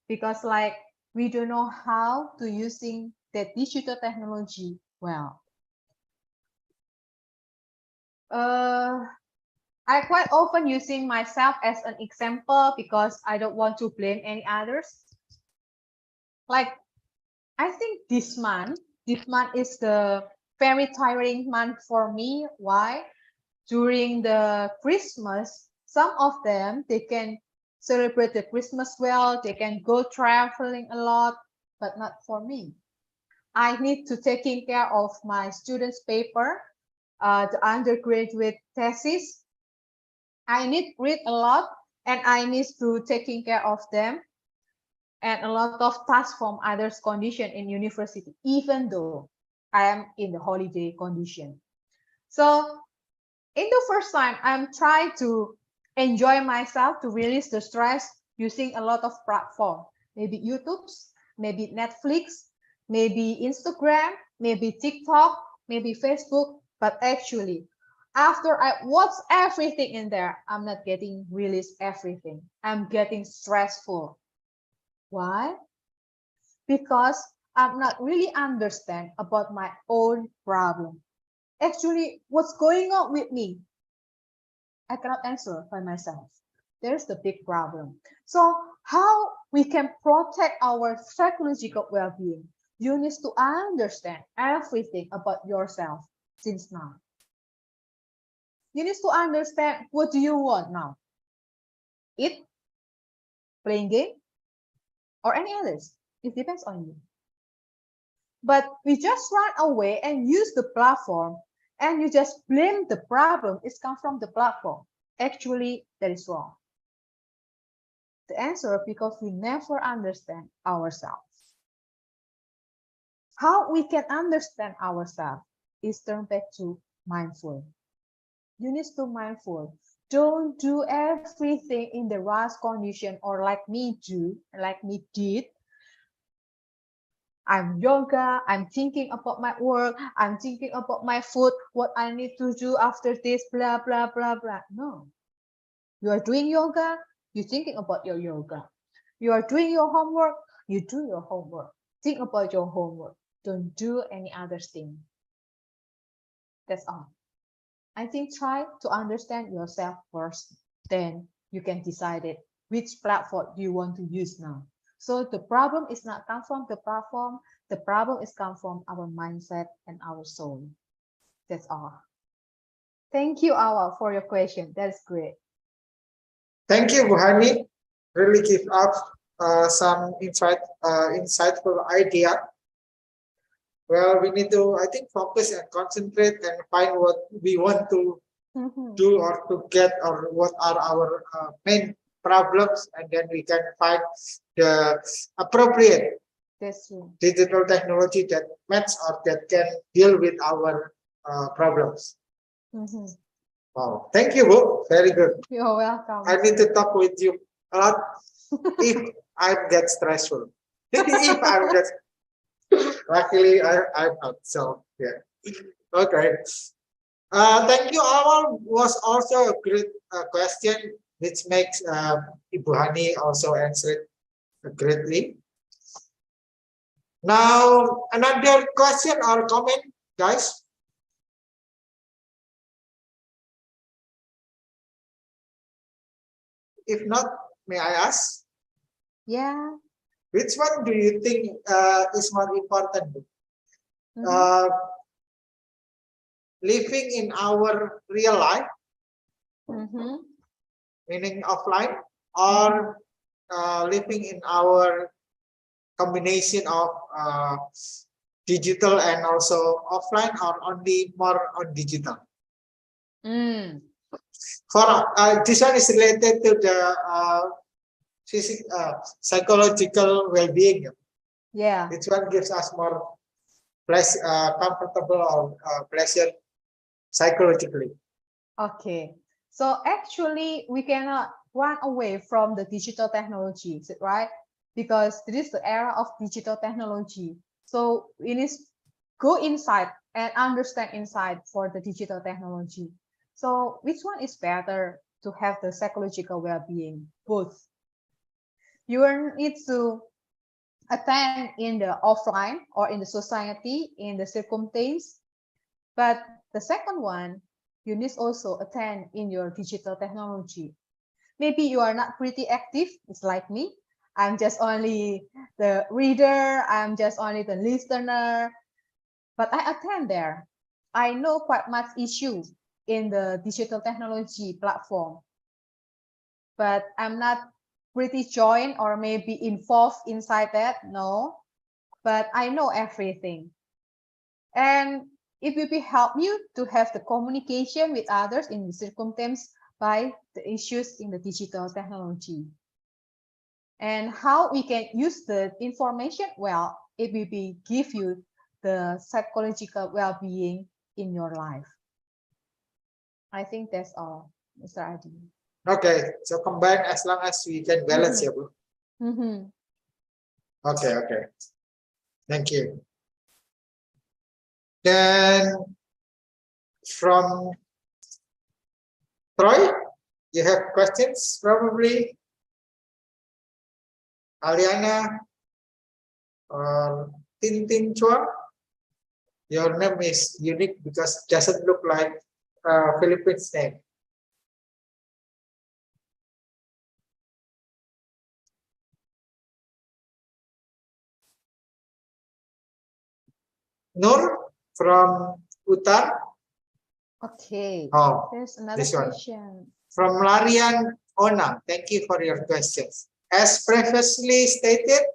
Because like we don't know how to using the digital technology well. I quite often using myself as an example because I don't want to blame any others. Like I think this month is the very tiring month for me. Why? During the Christmas, some of them, they can celebrate the Christmas well, they can go traveling a lot, but not for me. I need to taking care of my students' paper, the undergraduate thesis. I need read a lot and I need to taking care of them and a lot of tasks from others condition in university, even though I am in the holiday condition. So in the first time, I'm trying to enjoy myself to release the stress using a lot of platform, maybe YouTube, maybe Netflix, maybe Instagram, maybe TikTok, maybe Facebook. But actually, after I watch everything in there, I'm not getting release everything. I'm getting stressful. Why? Because I'm not really understand about my own problem. Actually, what's going on with me? I cannot answer by myself. There's the big problem. So how we can protect our psychological well-being? You need to understand everything about yourself since now. You need to understand what do you want now? Eat, playing game, or any others. It depends on you. But we just run away and use the platform and you just blame the problem is come from the platform. Actually, that is wrong. The answer because we never understand ourselves. How we can understand ourselves is turn back to mindful. You need to mindful. Don't do everything in the rush condition or like me did. I'm yoga, I'm thinking about my work, I'm thinking about my food, what I need to do after this, blah, blah, blah, blah. No. You are doing yoga, you're thinking about your yoga. You are doing your homework, you do your homework. Think about your homework. Don't do any other thing. That's all. I think try to understand yourself first, then you can decide it. Which platform do you want to use now? So the problem is not come from the platform. The problem is come from our mindset and our soul. That's all. Thank you, Awa, for your question. That's great. Thank you, Bu Hani. Really give up some insightful idea. Well, we need to, I think, focus and concentrate and find what we want to do or to get or what are our main problems, and then we can find the appropriate That's true. digital technology that match or that can deal with our problems. Mhm. Wow, thank you, Bu. Very good. You're welcome. I need to talk with you a lot if I get stressful. If I get, luckily I'm not. So yeah. Okay. Thank you all. Was also a great question, which makes Ibu Hani also answered greatly. Now, another question or comment, guys? If not, may I ask, Yeah. which one do you think is more important? Mhm. Uh, living in our real life, Mhm. meaning offline, or living in our combination of digital and also offline, or only more on digital? Mm. For this one is related to the psychological well-being. Yeah. Which one gives us more comfortable or pleasure psychologically? Okay. So actually, we cannot run away from the digital technology, is it right? Because this is the era of digital technology. So we need to go inside and understand inside for the digital technology. So which one is better to have the psychological well-being? Both. You will need to attend in the offline or in the society, in the circumstance. But the second one, you need also attend in your digital technology. Maybe you are not pretty active, it's like me. I'm just only the reader, I'm just only the listener, but I attend there. I know quite much issue in the digital technology platform, but I'm not pretty joined or maybe involved inside that, no, but I know everything. And it will be help you to have the communication with others in the circumstance by the issues in the digital technology. And how we can use the information? Well, it will be give you the psychological well-being in your life. I think that's all, Mr. Adi. Okay, so combine as long as we can balance, ya, Bu. Mhm. Okay, okay. Thank you. Then from Troy, you have questions probably? Aliana or Tintin Chua? Your name is unique because it doesn't look like Philippines name. Nur from Uttar. Okay. Oh, There's another this one. question. From Larian Ona, thank you for your questions. As previously stated,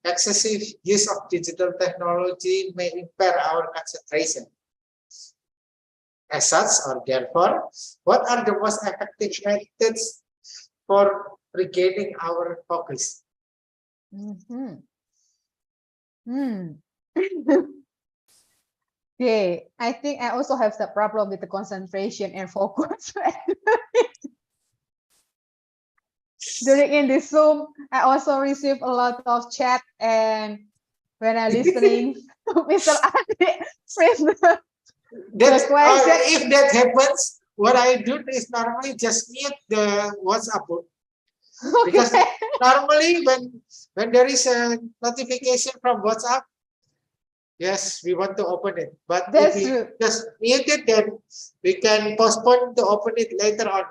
excessive use of digital technology may impair our concentration. As such, or therefore, what are the most effective methods for regaining our focus? Mhm. Okay, I think I also have the problem with the concentration and focus. During in this Zoom, I also receive a lot of chat, and when I listening to Mr. Adi frame That's, question. if that happens, what I do is normally just mute the WhatsApp. Because Okay. normally when there is a notification from WhatsApp, yes, we want to open it. But if That's we true. just mute it, then we can postpone to open it later on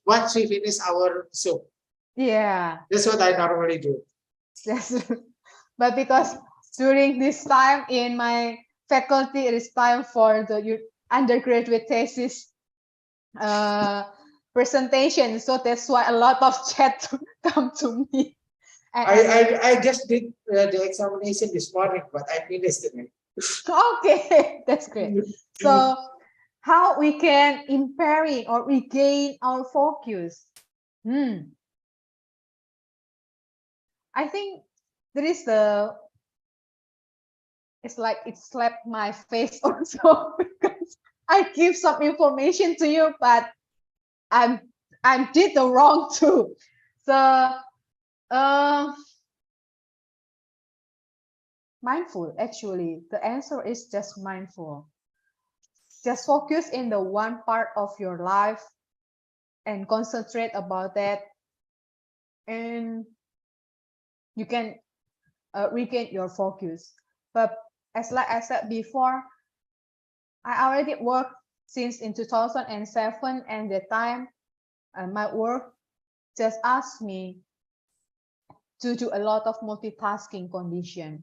once we finish our Zoom. Yeah, That's what I normally do. that's true. But because during this time in my faculty, it is time for the undergraduate thesis presentation. So that's why a lot of chat come to me. I just did the examination this morning, but I finished it. Okay, that's great. So how we can impairing or regain our focus? I think there is the it's like it slapped my face also because I give some information to you, but I did the wrong too. So mindful, actually, the answer is just mindful. Just focus in the one part of your life and concentrate about that, and you can regain your focus. But as like I said before, I already worked since in 2007, and the time my work just asked me to do a lot of multitasking condition.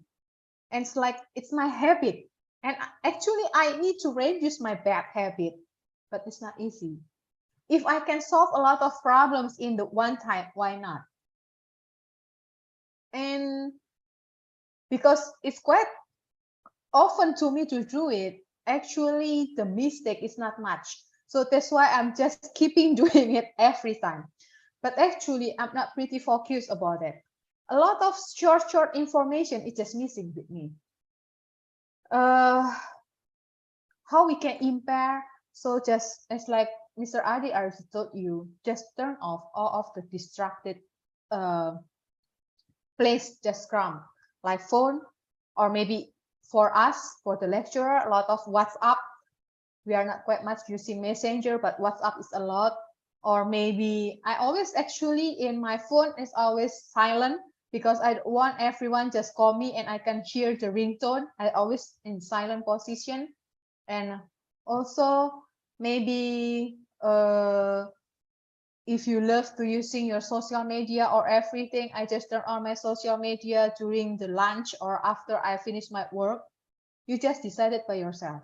And it's like, it's my habit. And actually, I need to reduce my bad habit, but it's not easy. If I can solve a lot of problems in the one time, why not? And because it's quite often to me to do it, actually the mistake is not much. So that's why I'm just keeping doing it every time. But actually, I'm not pretty focused about it. A lot of short information is just missing with me. How we can impair? So just as like Mr. Adi already told you, just turn off all of the distracted place, just scrum, like phone, or maybe for us, for the lecturer, a lot of WhatsApp. We are not quite much using Messenger, but WhatsApp is a lot. Or maybe I always actually in my phone is always silent because I don't want everyone just call me and I can hear the ringtone. I always in silent position. And also maybe if you love to using your social media or everything, I just turn on my social media during the lunch or after I finish my work. You just decided by yourself.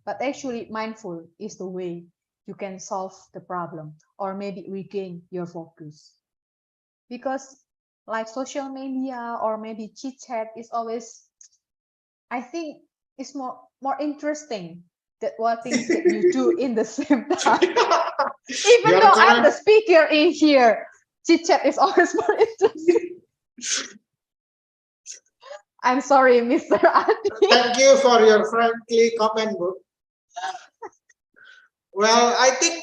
But actually, mindful is the way you can solve the problem or maybe regain your focus. Because like social media or maybe chit chat is always, I think it's more interesting that what things that you do in the same time. Even You're though I'm the correct. speaker in here, chit chat is always more interesting. I'm sorry, Mr. Adi. Thank you for your friendly comment, Bu. Well, I think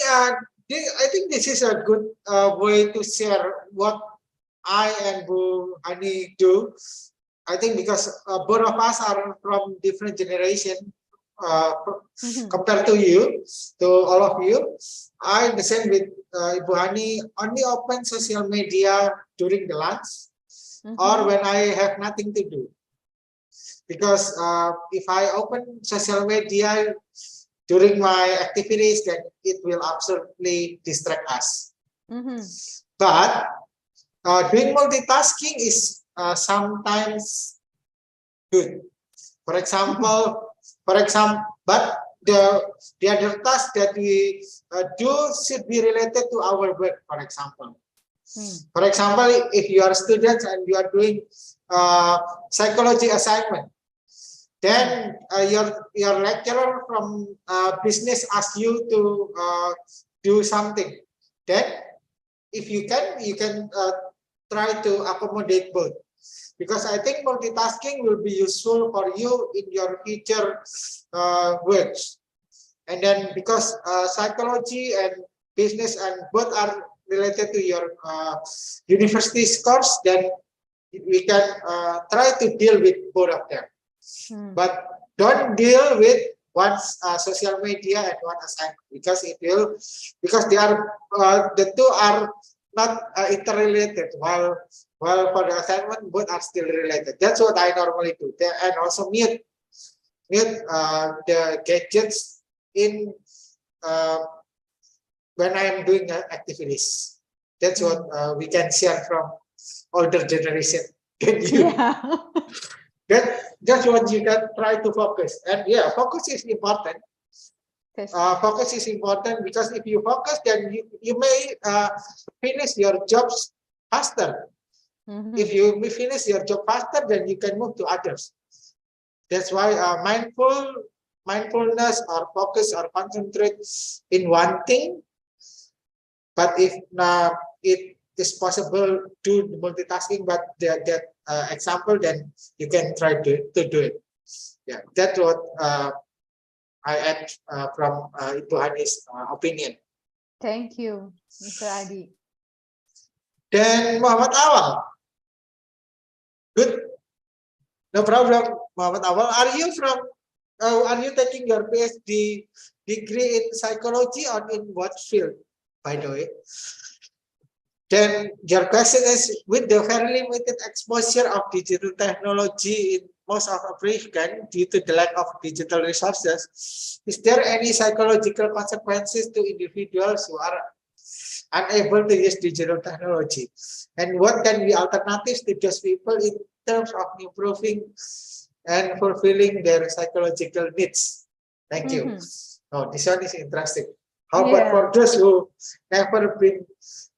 this is a good way to share what I and Bu Hani do. I think because both of us are from different generation compared to you, to all of you. I the same with Ibu Hani, only open social media during the lunch or when I have nothing to do. Because if I open social media during my activities, then it will absolutely distract us. But doing multitasking is sometimes good. For example, but the other task that we do should be related to our work. For example, if you are students and you are doing psychology assignment, then your lecturer from business asks you to do something. Then, if you can try to accommodate both, because I think multitasking will be useful for you in your future works. And then because psychology and business and both are related to your university's course, then we can try to deal with both of them. But don't deal with one social media and one assignment, because they are the two are not interrelated, while for the assignment both are still related. That's what I normally do. And also mute the gadgets in when I am doing activities. That's what we can share from older generation than you. That's what you can try to focus. And yeah, focus is important. Focus is important because if you focus, then you may finish your jobs faster. If you finish your job faster, then you can move to others. That's why mindfulness or focus or concentrate in one thing. But if it is possible to do multitasking, but that example, then you can try to do it. Yeah, that's what I add from Ibu Hani's opinion. Thank you, Mr. Adi. Then Muhammad Awal. Good. No problem, Muhammad Awal. Are you taking your PhD degree in psychology or in what field, by the way? Then your question is, with the very limited exposure of digital technology in most of Africa due to the lack of digital resources, is there any psychological consequences to individuals who are unable to use digital technology? And what can be alternatives to those people in terms of improving and fulfilling their psychological needs? Thank you. Oh, this one is interesting. How about for those who never been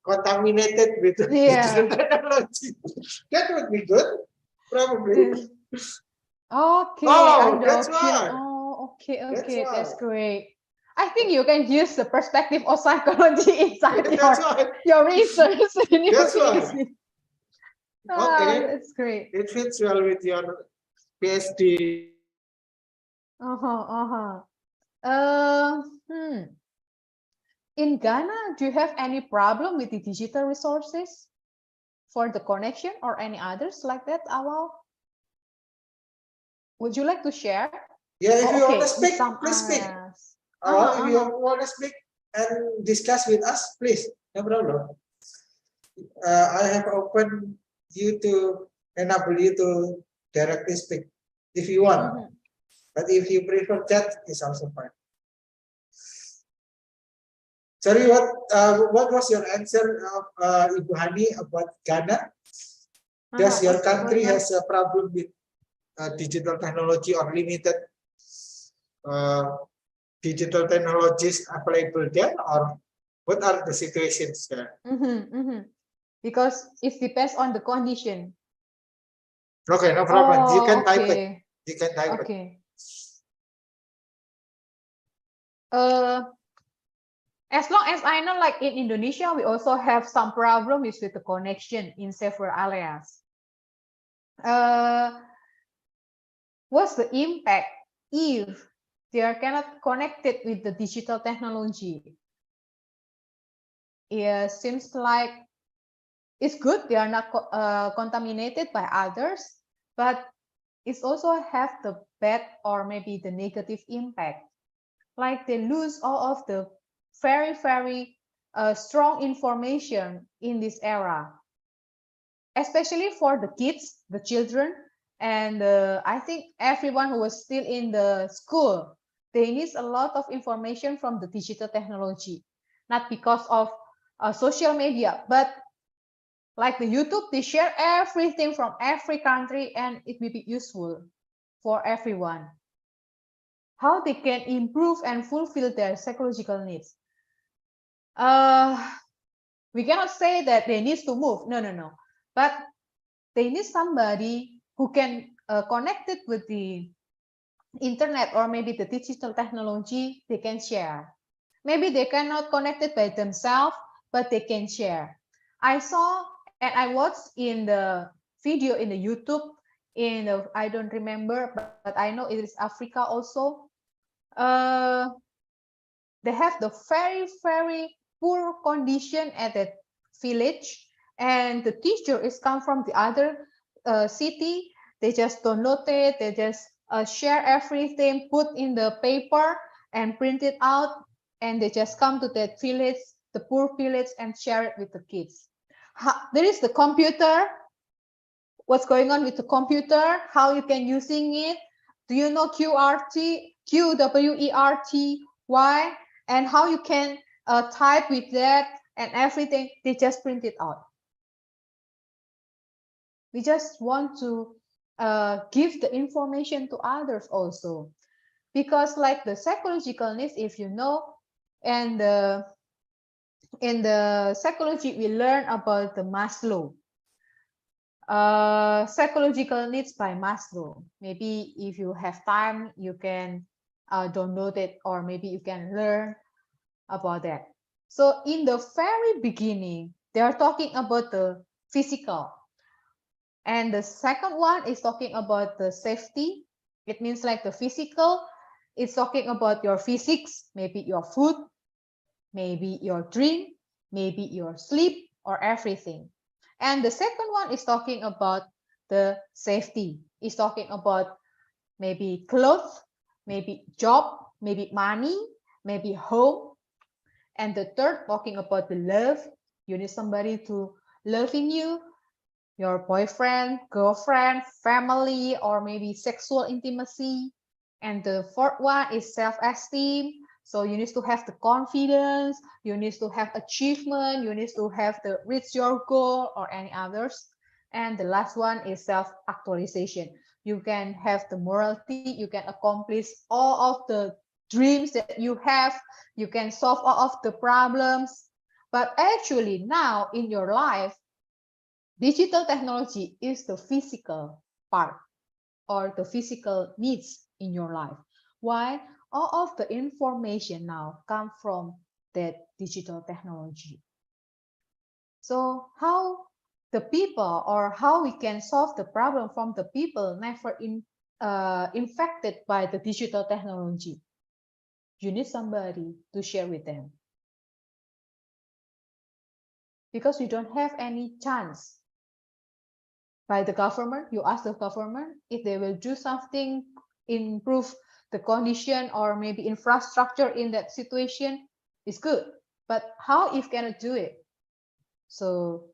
contaminated with digital technology? That would be good, probably. Okay, Oh, that's why. Oh, okay, that's great. I think you can use the perspective of psychology inside your research. That's why. Okay, that's great. it fits well with your PhD. In Ghana, do you have any problem with the digital resources for the connection or any others like that, Awal? Would you like to share? Yeah, if you want to speak, please speak. If you want to speak and discuss with us, please, no problem. I have opened you to enable you to directly speak if you want. But if you prefer chat, it's also fine. Sorry, what was your answer, Ibu Hani, about Ghana? Does your country has a problem with digital technology or limited digital technologies available there, or what are the situations there? Because it depends on the condition. Okay, no problem. You can type it. You can type it. As long as I know, like in Indonesia, we also have some problems with the connection in several areas. What's the impact if they are cannot connected with the digital technology? It seems like it's good they are not contaminated by others, but it's also have the bad or maybe the negative impact. Like they lose all of the very strong information in this era, especially for the kids, the children, and I think everyone who was still in the school, they need a lot of information from the digital technology, not because of social media, but like the YouTube, they share everything from every country and it will be useful for everyone. How they can improve and fulfill their psychological needs. We cannot say that they need to move. No. But they need somebody who can connect it with the internet or maybe the digital technology. They can share. Maybe they cannot connect it by themselves, but they can share. I saw and I watched in the video in the YouTube I don't remember, but I know it is Africa also. They have the very poor condition at that village, and the teacher is come from the other city. They just download it, they just share everything, put in the paper and print it out, and they just come to that village, the poor village, and share it with the kids. There is the computer. What's going on with the computer? How you can using it? Do you know QWERTY, and how you can type with that and everything? They just print it out. We just want to give the information to others also, because like the psychological needs, if you know, and in the psychology we learn about the Maslow. Psychological needs by Maslow. Maybe if you have time, you can download it, or maybe you can learn about that. So in the very beginning, they are talking about the physical. And the second one is talking about the safety. It means like the physical. It's talking about your physics, maybe your food, maybe your drink, maybe your sleep, or everything. And the second one is talking about the safety. It's talking about maybe clothes, maybe job, maybe money, maybe home. And the third, talking about the love. You need somebody to loving you, your boyfriend, girlfriend, family, or maybe sexual intimacy. And the fourth one is self-esteem. So you need to have the confidence, you need to have achievement, you need to have the reach your goal or any others. And the last one is self-actualization. You can have the morality, you can accomplish all of the dreams that you have, you can solve all of the problems. But actually now in your life, digital technology is the physical part or the physical needs in your life. Why? All of the information now come from that digital technology. So how the people or how we can solve the problem from the people never infected by the digital technology? You need somebody to share with them. Because you don't have any chance by the government, you ask the government if they will do something, improve the condition or maybe infrastructure in that situation, is good. But how if cannot do it? So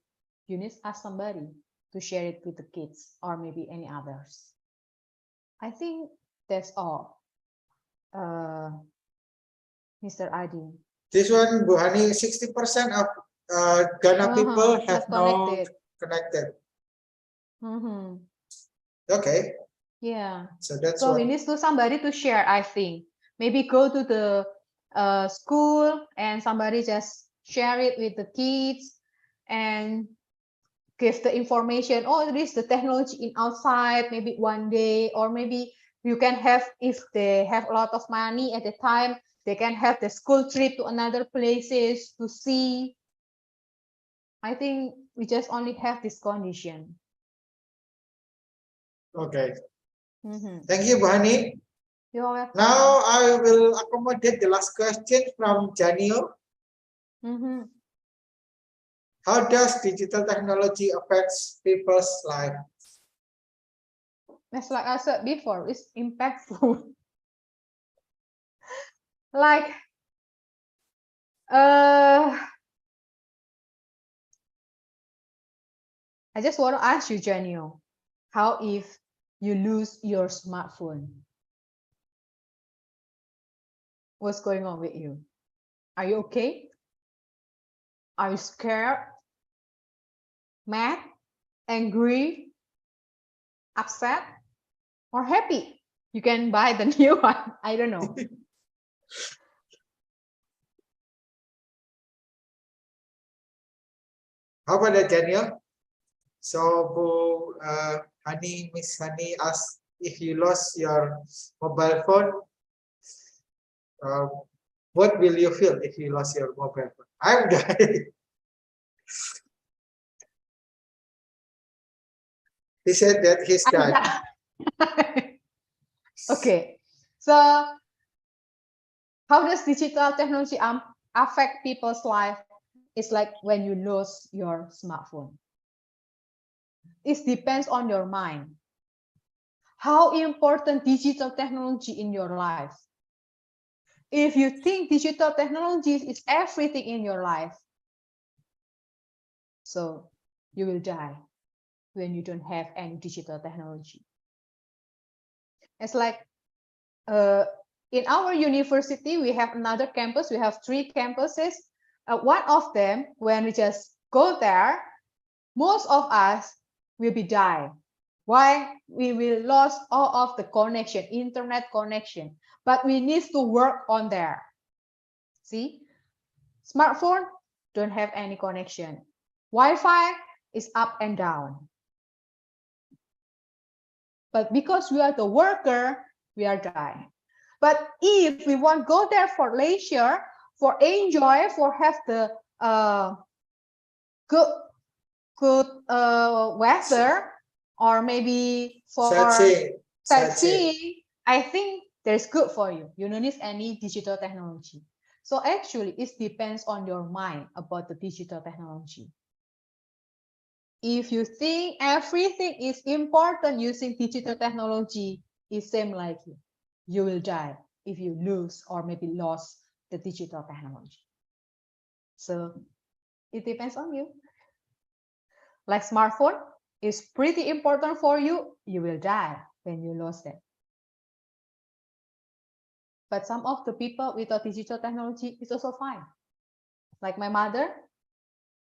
you need to ask somebody to share it with the kids or maybe any others. I think that's all. Mr. Adi. This one, Bu Hani, 60% of Ghana people have not connected. Okay. Yeah. So that's So what. we need to somebody to share, I think. Maybe go to the school and somebody just share it with the kids and give the information. Oh, there is the technology in outside, maybe one day, or maybe you can have, if they have a lot of money at the time, they can have the school trip to another places to see. I think we just only have this condition. Okay. Thank you, Bu Hani. You're welcome. Now I will accommodate the last question from Janio. How does digital technology affects people's life? As like I said before, it's impactful. Like, I just want to ask you, Janio, how if you lose your smartphone? What's going on with you? Are you okay? Are you scared, mad, angry, upset, or happy? You can buy the new one. I don't know. How about that, Daniel? So, Bu Hani, Miss Hani asked if you lost your mobile phone, what will you feel if you lost your mobile phone? I'm dying. He said that he's dying. Okay, so how does digital technology affect people's life? It's like when you lose your smartphone. It depends on your mind. How important digital technology in your life? If you think digital technology is everything in your life, so you will die when you don't have any digital technology. It's like in our university, we have another campus. We have 3 campuses. One of them, when we just go there, most of us will be dying. Why? We will lose all of the connection, internet connection, but we need to work on there. See, smartphone don't have any connection. Wi-Fi is up and down. But because we are the worker, we are dying. But if we want to go there for leisure, for enjoy, for have the good weather, or maybe for Sightseeing. sightseeing, I think there's good for you. You don't need any digital technology. So actually, it depends on your mind about the digital technology. If you think everything is important using digital technology, it's same like you will die if you lose or maybe lost the digital technology. So it depends on you. Like smartphone is pretty important for you, you will die when you lost it. But some of the people without digital technology is also fine. Like my mother,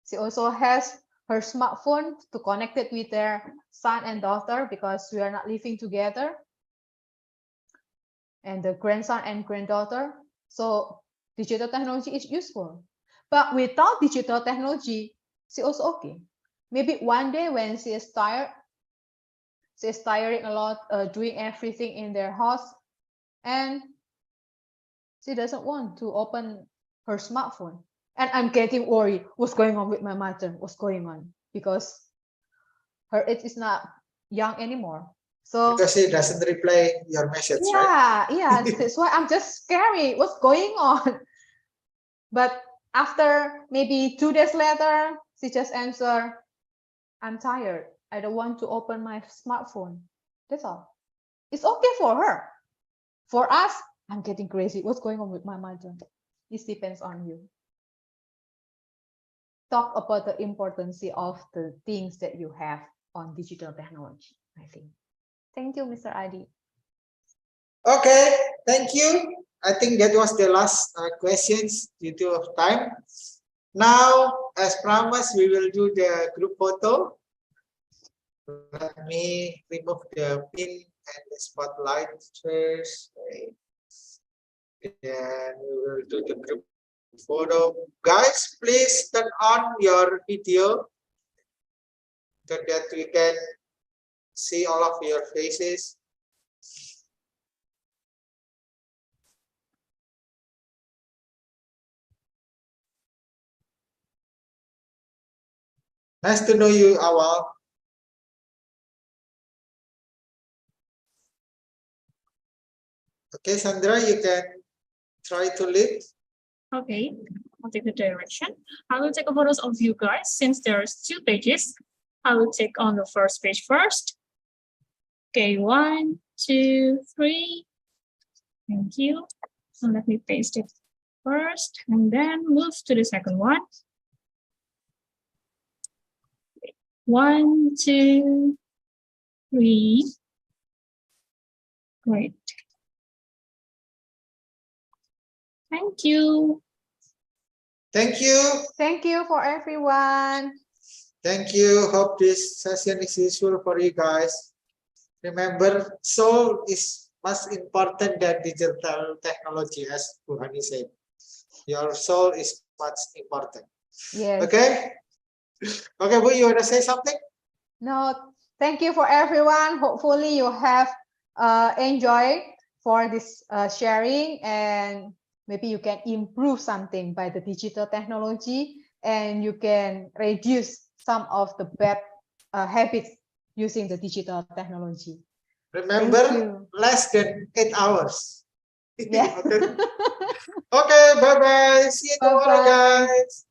she also has her smartphone to connect it with their son and daughter because we are not living together, and the grandson and granddaughter. So digital technology is useful. But without digital technology, she also okay. Maybe one day when she is tired, she's tiring a lot, doing everything in their house, and she doesn't want to open her smartphone. And I'm getting worried. What's going on with my mother? What's going on? Because her age is not young anymore. So Because she doesn't reply your message, right? yeah, that's why I'm just scary. What's going on? But after maybe 2 days later, she just answer, I'm tired. I don't want to open my smartphone. That's all. It's okay for her. For us, I'm getting crazy. What's going on with my mother? It depends on you. Talk about the importance of the things that you have on digital technology, I think. Thank you, Mr. Adi. Okay, thank you. I think that was the last questions due to of time. Now, as promised, we will do the group photo. Let me remove the pin and the spotlight first. Then we will do the group photo. Guys, please turn on your video so that we can see all of your faces. Nice to know you, Awal. Okay, Sandra, you can try to lead. Okay, I'll take the direction. I will take a photos of you guys since there's 2 pages. I will take on the first page first. Okay, 1, 2, 3. Thank you. So let me paste it first and then move to the second one. 1, 2, 3. Great. Thank you. Thank you. Thank you for everyone. Thank you. Hope this session is useful for you guys. Remember, soul is much important than digital technology, as Bu Hani said. Your soul is much important. Yes. Okay? Okay, Bu, you want to say something? No, thank you for everyone. Hopefully you have enjoyed for this sharing, and maybe you can improve something by the digital technology, and you can reduce some of the bad habits using the digital technology. Remember, less than 8 hours. Yeah. Okay, bye-bye. See you tomorrow, Bye-bye. guys.